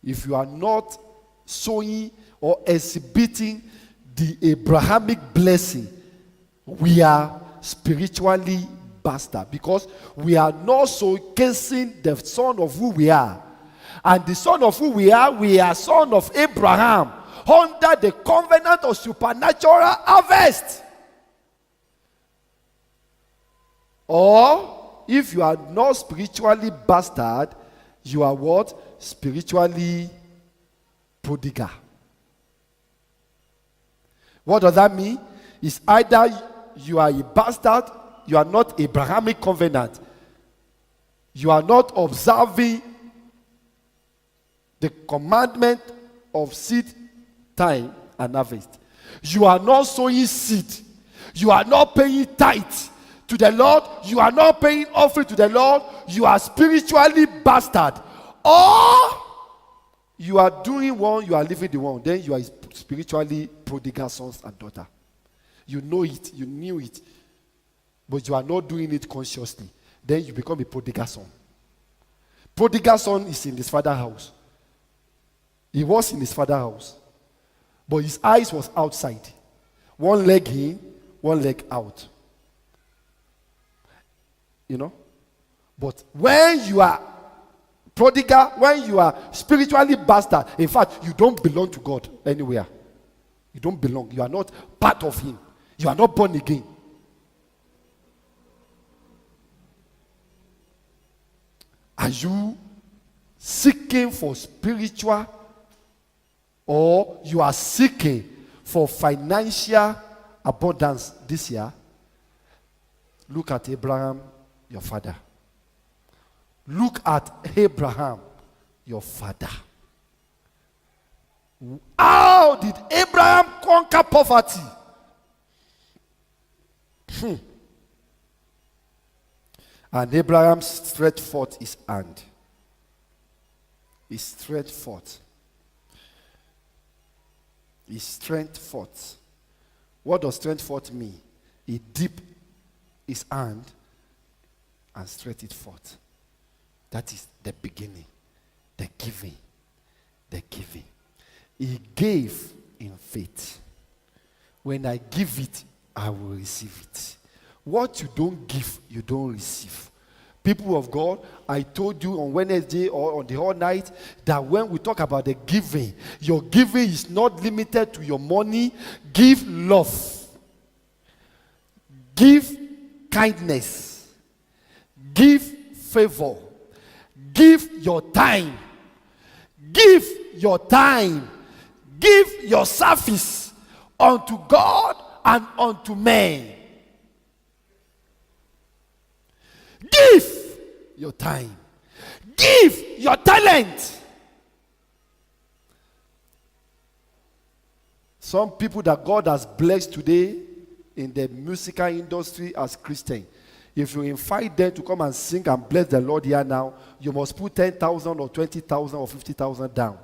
If you are not sowing or exhibiting the Abrahamic blessing, we are spiritually bastard, because we are not showcasing the son of who we are. And the son of who we are son of Abraham under the covenant of supernatural harvest. Or if you are not spiritually bastard, you are what? Spiritually prodigal. What does that mean? It's either you are a bastard, you are not Abrahamic covenant, you are not observing the commandment of seed time and harvest, you are not sowing seed, you are not paying tithe to the Lord, you are not paying offering to the Lord, you are spiritually bastard. Or you are doing one, you are living the one, then you are spiritually prodigal sons and daughter. You know it, you knew it, but you are not doing it consciously. Then you become a prodigal son. Prodigal son is in his father's house. He was in his father's house, but his eyes was outside. One leg in, one leg out. You know? But when you are prodigal, when you are spiritually bastard, in fact, you don't belong to God anywhere. You don't belong. You are not part of him. You are not born again. Are you seeking for spiritual, or you are seeking for financial abundance this year? Look at Abraham, your father. Look at Abraham, your father. How did Abraham conquer poverty? And Abraham stretched forth his hand. He stretched forth. He stretched forth. What does stretch forth mean? He dipped his hand and stretched it forth. That is the beginning. The giving. The giving. He gave in faith. When I give it, I will receive it. What you don't give, you don't receive. People of God, I told you on Wednesday or on the whole night that when we talk about the giving, your giving is not limited to your money. Give love. Give kindness. Give favor. Give your time. Give your time. Give your service unto God and unto men. Give your time. Give your talent. Some people that God has blessed today, in the musical industry as Christian, if you invite them to come and sing and bless the Lord here now, you must put 10,000 or 20,000 or 50,000 down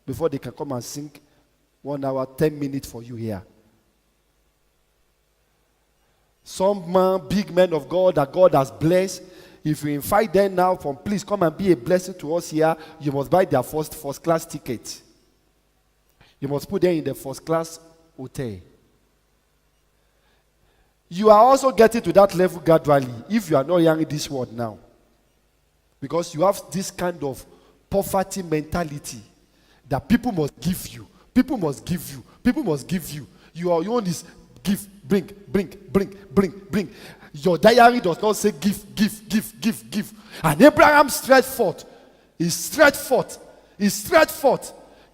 before they can come and sing 1 hour, 10 minutes for you here. Some big men of God that God has blessed, if you invite them now from please come and be a blessing to us here, you must buy their first class ticket. You must put them in the first class hotel. You are also getting to that level gradually if you are not hearing this word now. Because you have this kind of poverty mentality that people must give you. People must give you. People must give you. Your own is give, bring. Your diary does not say give. And Abraham stretched forth. He stretched forth.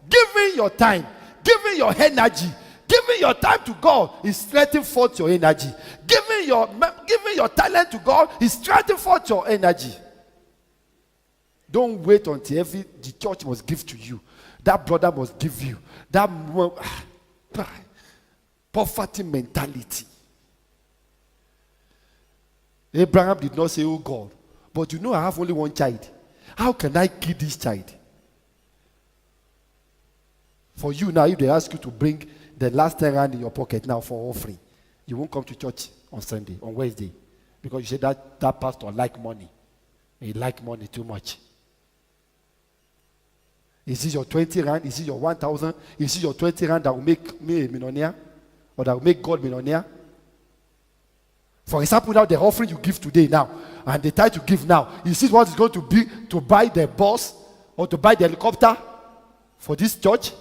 Giving your time, giving your energy, giving your time to God is stretching forth your energy. Giving your talent to God is stretching forth your energy. Don't wait until the church must give to you. That brother must give you. That poverty mentality. Abraham did not say, oh God, but you know I have only one child. How can I kill this child? For you now, if they ask you to bring the last 10 rand in your pocket now for offering, you won't come to church on Sunday, on Wednesday, because you say that pastor like money. He like money too much. Is it your 20 rand? Is it your 1,000? Is it your 20 rand that will make me a millionaire? Or that will make God millionaire? For example, now the offering you give today now, and the time to give now, is it what is going to be to buy the bus or to buy the helicopter for this church?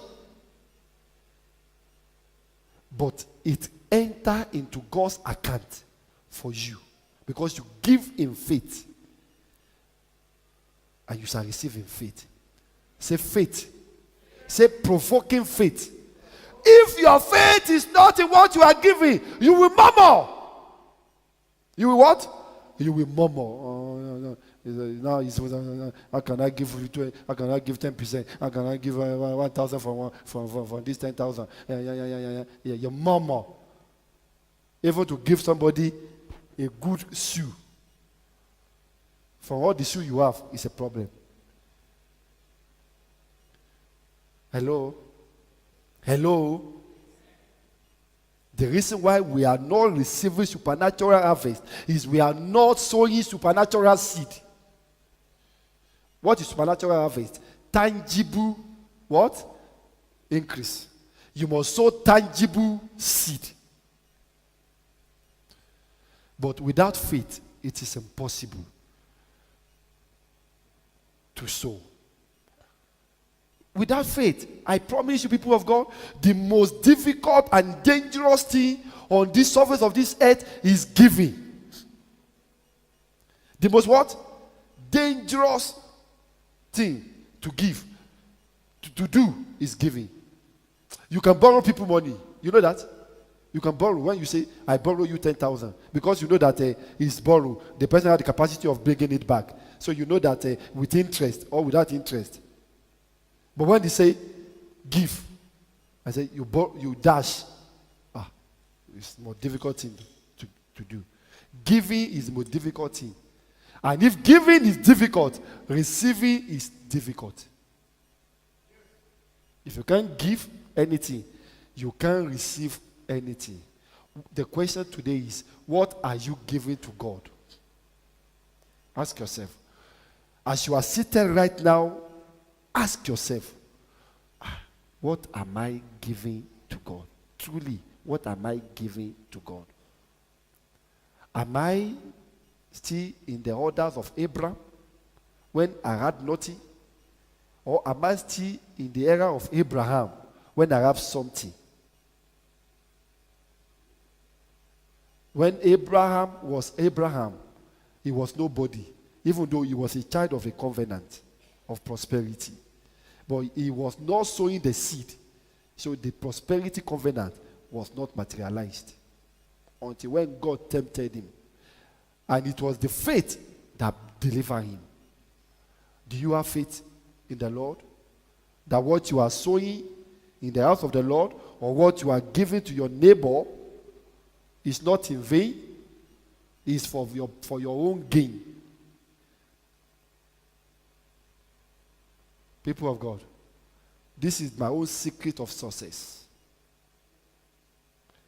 But it enter into God's account for you because you give in faith and you shall receive in faith. Say faith. Say provoking faith. If your faith is not in what you are giving, you will murmur. You will what? You will murmur. Oh, no. How can I give you 20? How can I give 10%? How can I give 1,000 for this 10,000? Yeah. You murmur. Even to give somebody a good shoe. For all the shoe you have is a problem. Hello? The reason why we are not receiving supernatural harvest is we are not sowing supernatural seed. What is supernatural harvest? Tangible what? Increase. You must sow tangible seed. But without faith, it is impossible to sow. Without faith, I promise you, people of God, the most difficult and dangerous thing on this surface of this earth is giving. The most what? Dangerous thing to give, to do is giving. You can borrow people money. You know that? You can borrow. When you say, I borrow you 10,000, because you know that it's borrowed, the person has the capacity of bringing it back. So you know that with interest or without interest. But when they say, give, I say, you dash. It's the more difficult thing to do. Giving is the most difficult thing. And if giving is difficult, receiving is difficult. If you can't give anything, you can't receive anything. The question today is, what are you giving to God? Ask yourself. As you are seated right now, ask yourself, what am I giving to God? Truly, what am I giving to God? Am I still in the orders of Abraham when I had nothing? Or am I still in the era of Abraham when I have something? When Abraham was Abraham, he was nobody, even though he was a child of a covenant of prosperity. But he was not sowing the seed. So the prosperity covenant was not materialized until when God tempted him. And it was the faith that delivered him. Do you have faith in the Lord? That what you are sowing in the house of the Lord or what you are giving to your neighbor It's not in vain. It's for your own gain. People of God, this is my own secret of success.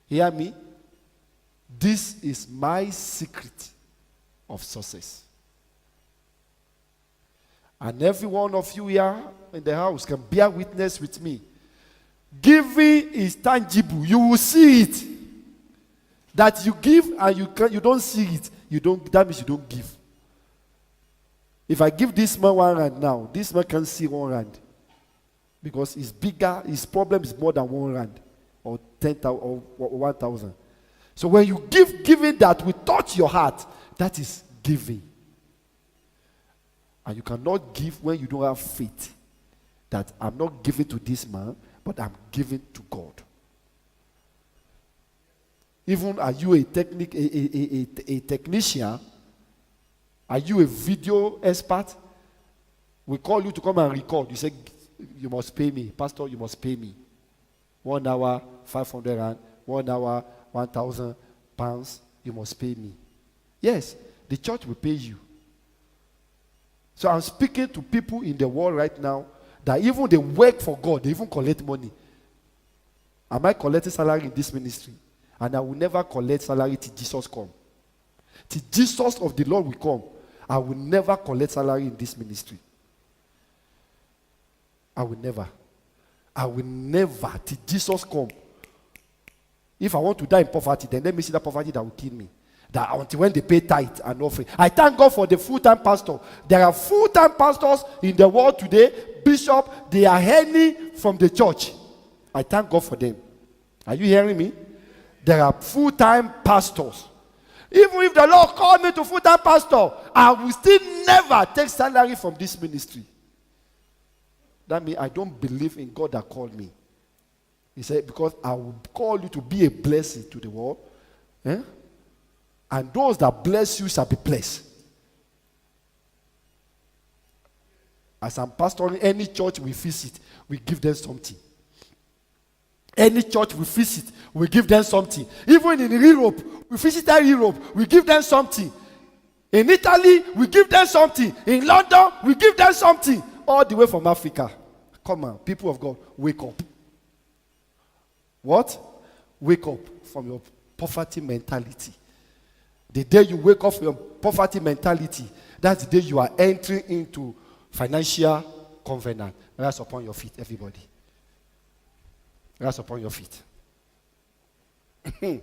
Hear me? This is my secret of success. And every one of you here in the house can bear witness with me. Giving is tangible. You will see it. That you give and you don't see it. That means you don't give. If I give this man 1 rand now, this man can't see 1 rand. Because it's bigger, his problem is more than 1 rand. Or 10,000 or 1,000. So when you giving that will touch your heart, that is giving. And you cannot give when you don't have faith. That I'm not giving to this man, but I'm giving to God. Even are you a technician? Are you a video expert? We call you to come and record. You say, you must pay me. Pastor, you must pay me. 1 hour, 500 rand. 1 hour, 1,000 pounds. You must pay me. Yes, the church will pay you. So I'm speaking to people in the world right now that even they work for God, they even collect money. Am I collecting salary in this ministry? And I will never collect salary till Jesus come. Till Jesus of the Lord will come, I will never collect salary in this ministry. I will never. Till Jesus come. If I want to die in poverty, then let me see that poverty that will kill me. That until when they pay tithe and offering. I thank God for the full-time pastor. There are full-time pastors in the world today. Bishop, they are earning from the church. I thank God for them. Are you hearing me? There are full-time pastors. Even if the Lord called me to full-time pastor, I will still never take salary from this ministry. That means I don't believe in God that called me. He said, because I will call you to be a blessing to the world. And those that bless you shall be blessed. As I'm pastoring any church we visit, we give them something. Any church we visit, we give them something. Even in Europe, we visited Europe, we give them something. In Italy, we give them something. In London, we give them something. All the way from Africa. Come on, people of God, wake up. What? Wake up from your poverty mentality. The day you wake up from your poverty mentality, that's the day you are entering into financial covenant. Rise upon your feet, everybody. Rise upon your feet. Even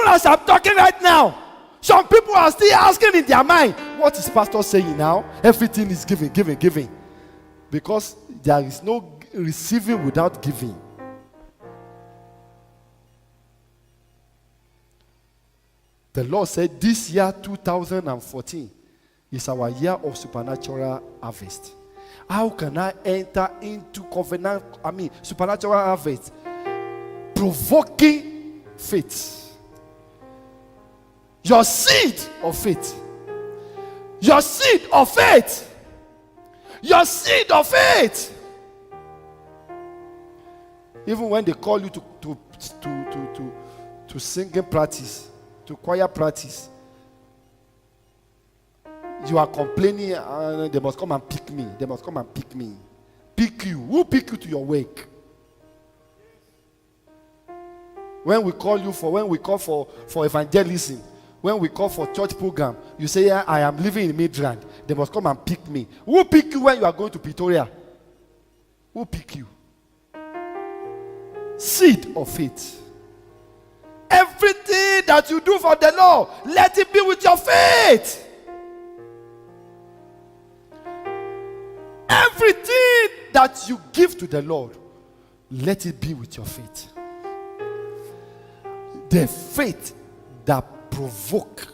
as I'm talking right now, some people are still asking in their mind, what is pastor saying now? Everything is giving. Because there is no receiving without giving. The Lord said this year 2014 is our year of supernatural harvest. How can I enter into supernatural harvest? Provoking faith. Your seed of faith. Your seed of faith. Your seed of faith. Even when they call you to singing practice, to choir practice, you are complaining, they must come and pick me. They must come and pick me. Pick you. Who pick you to your work? When we call for evangelism, when we call for church program, you say, yeah, I am living in Midrand. They must come and pick me. Who pick you when you are going to Pretoria? Who pick you? Seed of faith. Everything that you do for the Lord, let it be with your faith. Everything that you give to the Lord, let it be with your faith. The faith that provoke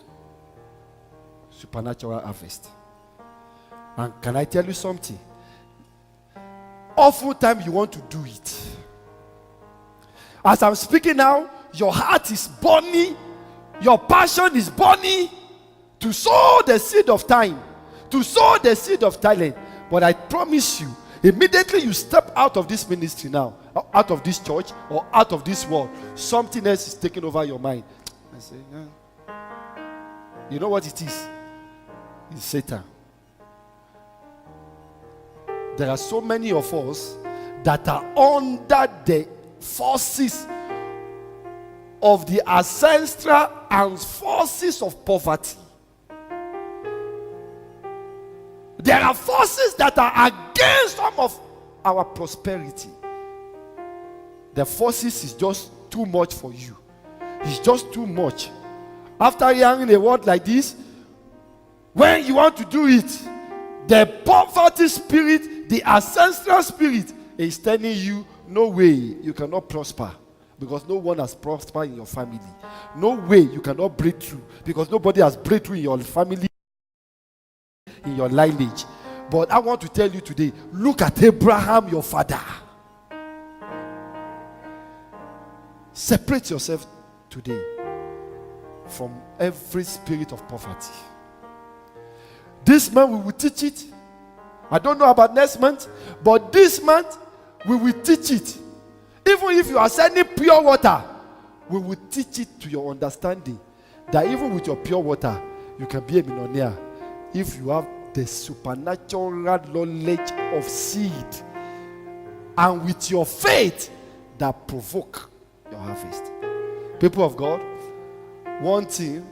supernatural harvest. And can I tell you something? Oftentimes you want to do it. As I'm speaking now, your heart is burning, your passion is burning to sow the seed of time, to sow the seed of talent. But I promise you, immediately you step out of this ministry now, or out of this church, or out of this world, something else is taking over your mind. I say, you know what it is? It's Satan. There are so many of us that are under the forces of the ancestral and forces of poverty. There are forces that are against some of our prosperity. The forces is just too much for you. It's just too much. After hearing a word like this, when you want to do it, the poverty spirit, the ancestral spirit is telling you, no way you cannot prosper, because no one has prospered in your family. No way you cannot break through, because nobody has break through in your family, in your lineage. But I want to tell you today, look at Abraham, your father. Separate yourself today from every spirit of poverty. This month we will teach it. I don't know about next month, but this month we will teach it. Even if you are sending pure water, we will teach it to your understanding that even with your pure water, you can be a millionaire if you have the supernatural knowledge of seed, and with your faith that provoke your harvest. People of God, one thing,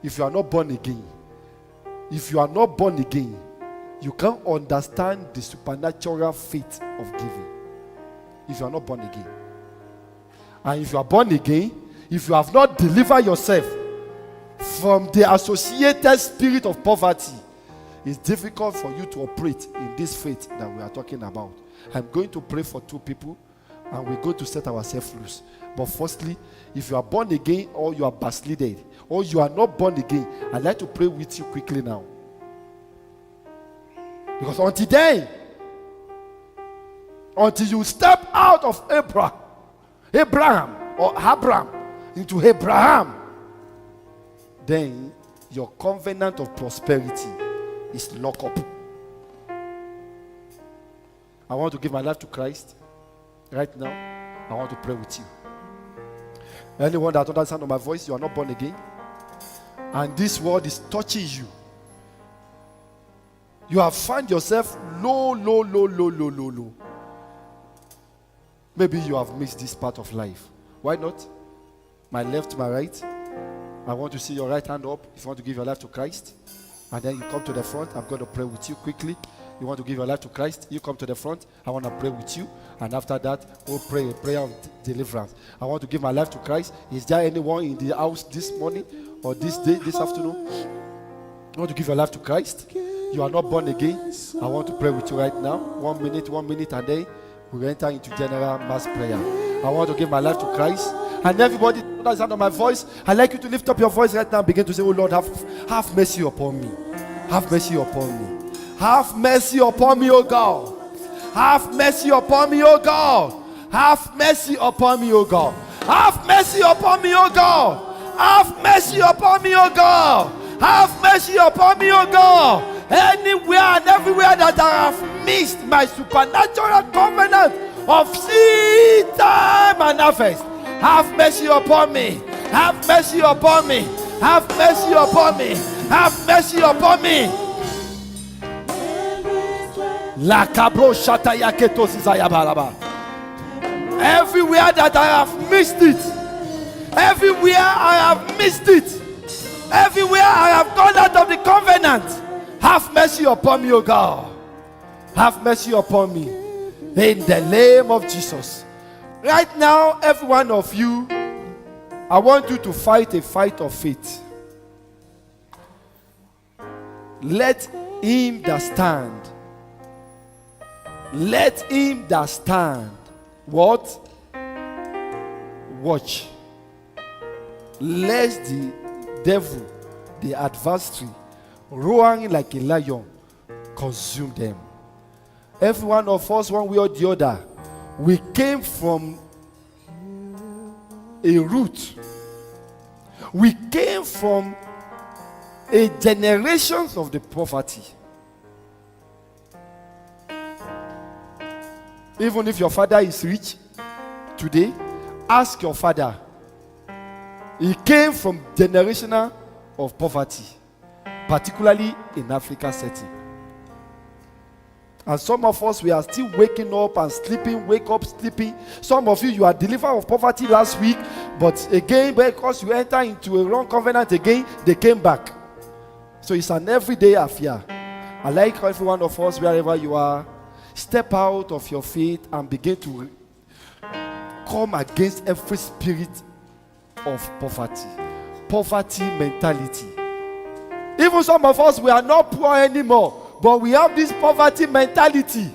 if you are not born again, you can't understand the supernatural faith of giving. If you are not born again. And if you are born again, if you have not delivered yourself from the associated spirit of poverty, it's difficult for you to operate in this faith that we are talking about. I'm going to pray for two people, and we're going to set ourselves loose. But firstly, if you are born again, or you are backslided, or you are not born again, I'd like to pray with you quickly now. Because until then, until you step out of Abraham into Abraham, then your covenant of prosperity is locked up. I want to give my life to Christ right now. I want to pray with you. Anyone that understands the sound of my voice, you are not born again, and this word is touching you. You have found yourself low. Maybe you have missed this part of life. Why not? My left, my right. I want to see your right hand up if you want to give your life to Christ. And then you come to the front. I'm going to pray with you quickly. You want to give your life to Christ, you come to the front. I want to pray with you. And after that, we'll pray a prayer of deliverance. I want to give my life to Christ. Is there anyone in the house this morning or this day, this afternoon? You want to give your life to Christ? You are not born again. I want to pray with you right now. 1 minute, and then we enter into general mass prayer. I want to give my life to Christ. And everybody that's under my voice, I'd like you to lift up your voice right now and begin to say, oh Lord, have mercy upon me. Have mercy upon me. Have mercy upon me, O God. Have mercy upon me, O God. Have mercy upon me, O God. Have mercy upon me, O God. Have mercy upon me, O God. Have mercy upon me, O God. Anywhere and everywhere that I have missed my supernatural covenant of seed time and harvest, have mercy upon me. Have mercy upon me. Have mercy upon me. Have mercy upon me. La cabro shata yaketo zizayabalaba. Everywhere that I have missed it, everywhere I have missed it, everywhere I have gone out of the covenant, have mercy upon me, O God. Have mercy upon me. In the name of Jesus. Right now, every one of you, I want you to fight a fight of faith. Let him that stand. Let him that stand. What? Watch. Lest the devil, the adversary, roaring like a lion, consume them. Every one of us, one way or the other, we came from a root. We came from a generation of the poverty. Even if your father is rich, today, ask your father. He came from generational of poverty, particularly in Africa setting. And some of us, we are still waking up and sleeping, wake up, sleeping. Some of you are delivered of poverty last week, but again, because you enter into a wrong covenant again, they came back. So it's an everyday affair. I like every one of us, wherever you are, step out of your faith and begin to come against every spirit of poverty mentality. Even some of us, we are not poor anymore, but we have this poverty mentality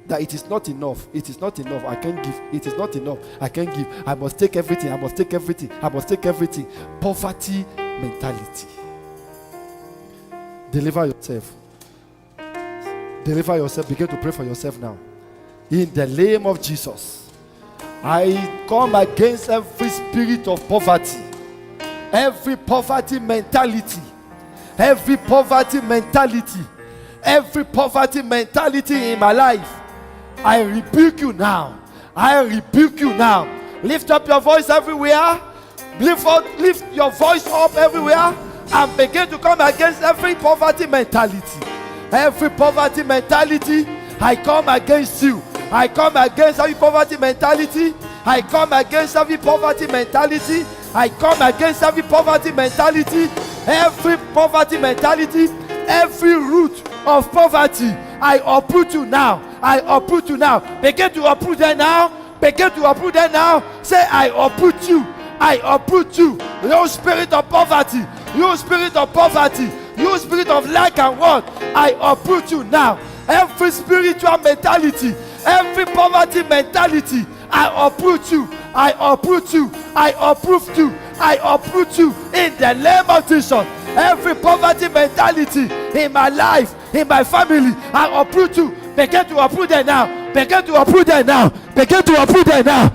that it is not enough. It is not enough. I can't give. It is not enough. I can't give. I must take everything. I must take everything. I must take everything. Poverty mentality. Deliver yourself. Deliver yourself. Begin to pray for yourself now. In the name of Jesus, I come against every spirit of poverty, every poverty mentality, every poverty mentality, every poverty mentality in my life. I rebuke you now. I rebuke you now. Lift up your voice everywhere. Lift your voice up everywhere and begin to come against every poverty mentality. Every poverty mentality, I come against you. I come against every poverty mentality. I come against every poverty mentality. I come against every poverty mentality. Every poverty mentality, every root of poverty, I uproot you now. I uproot you now. Begin to uproot them now. Begin to uproot them now. Say, I uproot you. I uproot you. You spirit of poverty. You spirit of poverty. You spirit of lack and want. I uproot you now. Every spiritual mentality, every poverty mentality, I uproot you. I uproot you. I uproot you. I uproot you in the name of Jesus. Every poverty mentality in my life, in my family, I uproot you. Begin to uproot them now. Begin to uproot them now. Begin to uproot them now.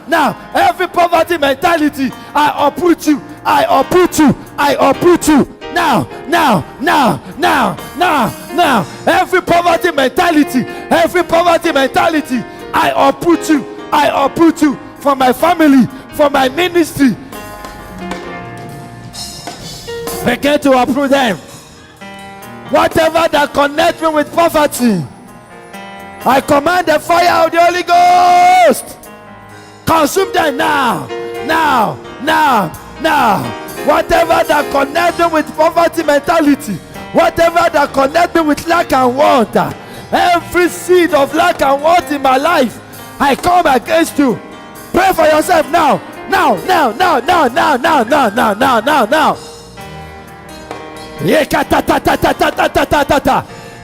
Now. Every poverty mentality, I uproot you. I uproot you. I uproot you. Now. Every poverty mentality, I uproot you. I uproot you from my family, from my ministry. Begin to uproot them. Whatever that connects me with poverty, I command the fire of the Holy Ghost. Consume them now. Whatever that connects me with poverty mentality, whatever that connects me with lack and want, every seed of lack and want in my life, I come against you. Pray for yourself now.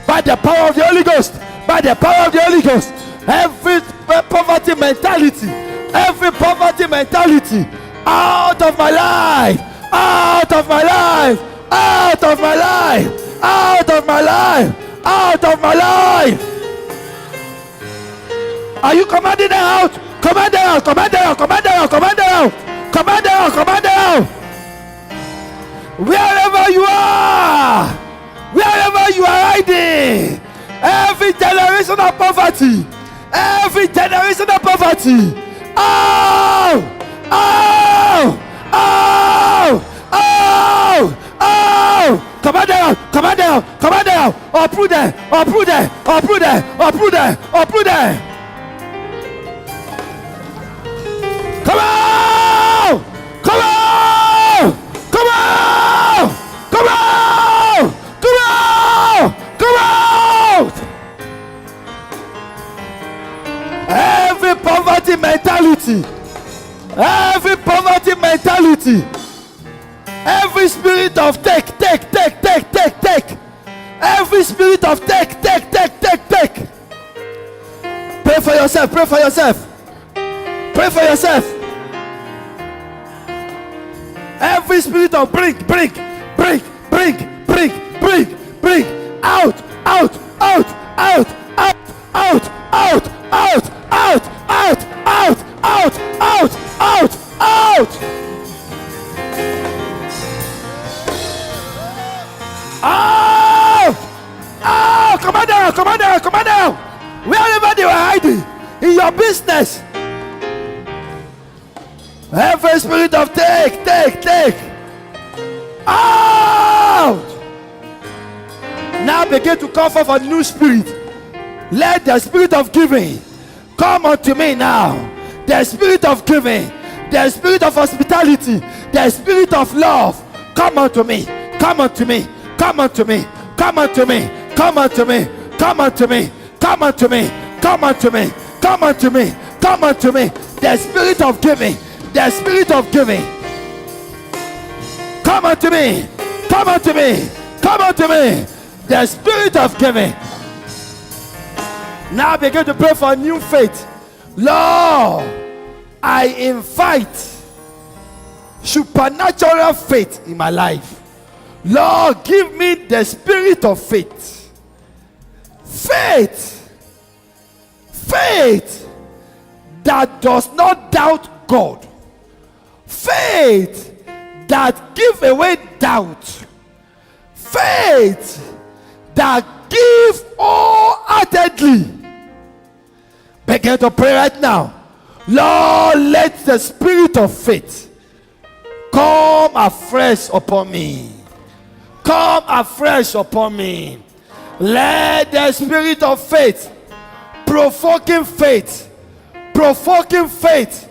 By the power of the Holy Ghost. By the power of the Holy Ghost. Every poverty mentality out of my life. Out of my life. Out of my life. Out of my life. Out of my life. Are you commanding them out? Command them out. Command them out. Command them out. Command them out. Command them out. Command them out. Wherever you are. Wherever you are hiding. Every generation of poverty. Every generation of poverty. Oh! Oh! Oh! Oh! Oh! Command them out! Command them out! Command them out! Uproot them! Uproot them! Uproot them! Uproot them! Uproot them! Come on! Come on! Come on! Come on! Come on! Come on! Every poverty mentality, every spirit of take, every spirit of take. Pray for yourself, pray for yourself, pray for yourself. Every spirit of bring, out. Come on down. Wherever they were hiding, in your business. Every spirit of take out. Now begin to call for a new spirit. Let the spirit of giving come unto me now. The spirit of giving, the spirit of hospitality, the spirit of love, come unto me. Come unto me. Come unto me. Come unto me. Come unto me. Come unto me. Come unto me. Come unto me. Come unto me. Come unto me. The spirit of giving. The spirit of giving. Come unto me. Come unto me. Come unto me. The spirit of giving. Now begin to pray for new faith. Lord, I invite supernatural faith in my life. Lord, give me the spirit of faith. Faith that does not doubt God. Faith that gives away doubt. Faith that gives wholeheartedly. Begin to pray right now. Lord, let the spirit of faith come afresh upon me. Come afresh upon me. Let the spirit of faith, provoking faith, provoking faith,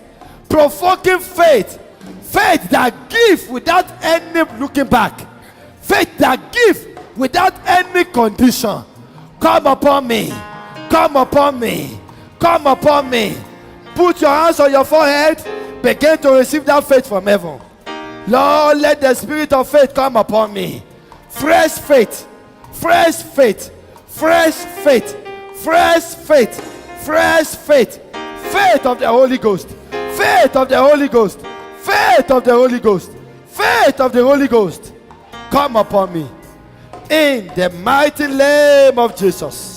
provoking faith, faith that gives without any looking back, faith that gives without any condition, come upon me. Come upon me. Come upon me. Put your hands on your forehead. Begin to receive that faith from heaven. Lord, let the spirit of faith come upon me. Fresh faith. Fresh faith. Fresh faith. Fresh faith. Fresh faith. Faith of the Holy Ghost. Faith of the Holy Ghost. Faith of the Holy Ghost. Faith of the Holy Ghost. Come upon me. In the mighty name of Jesus.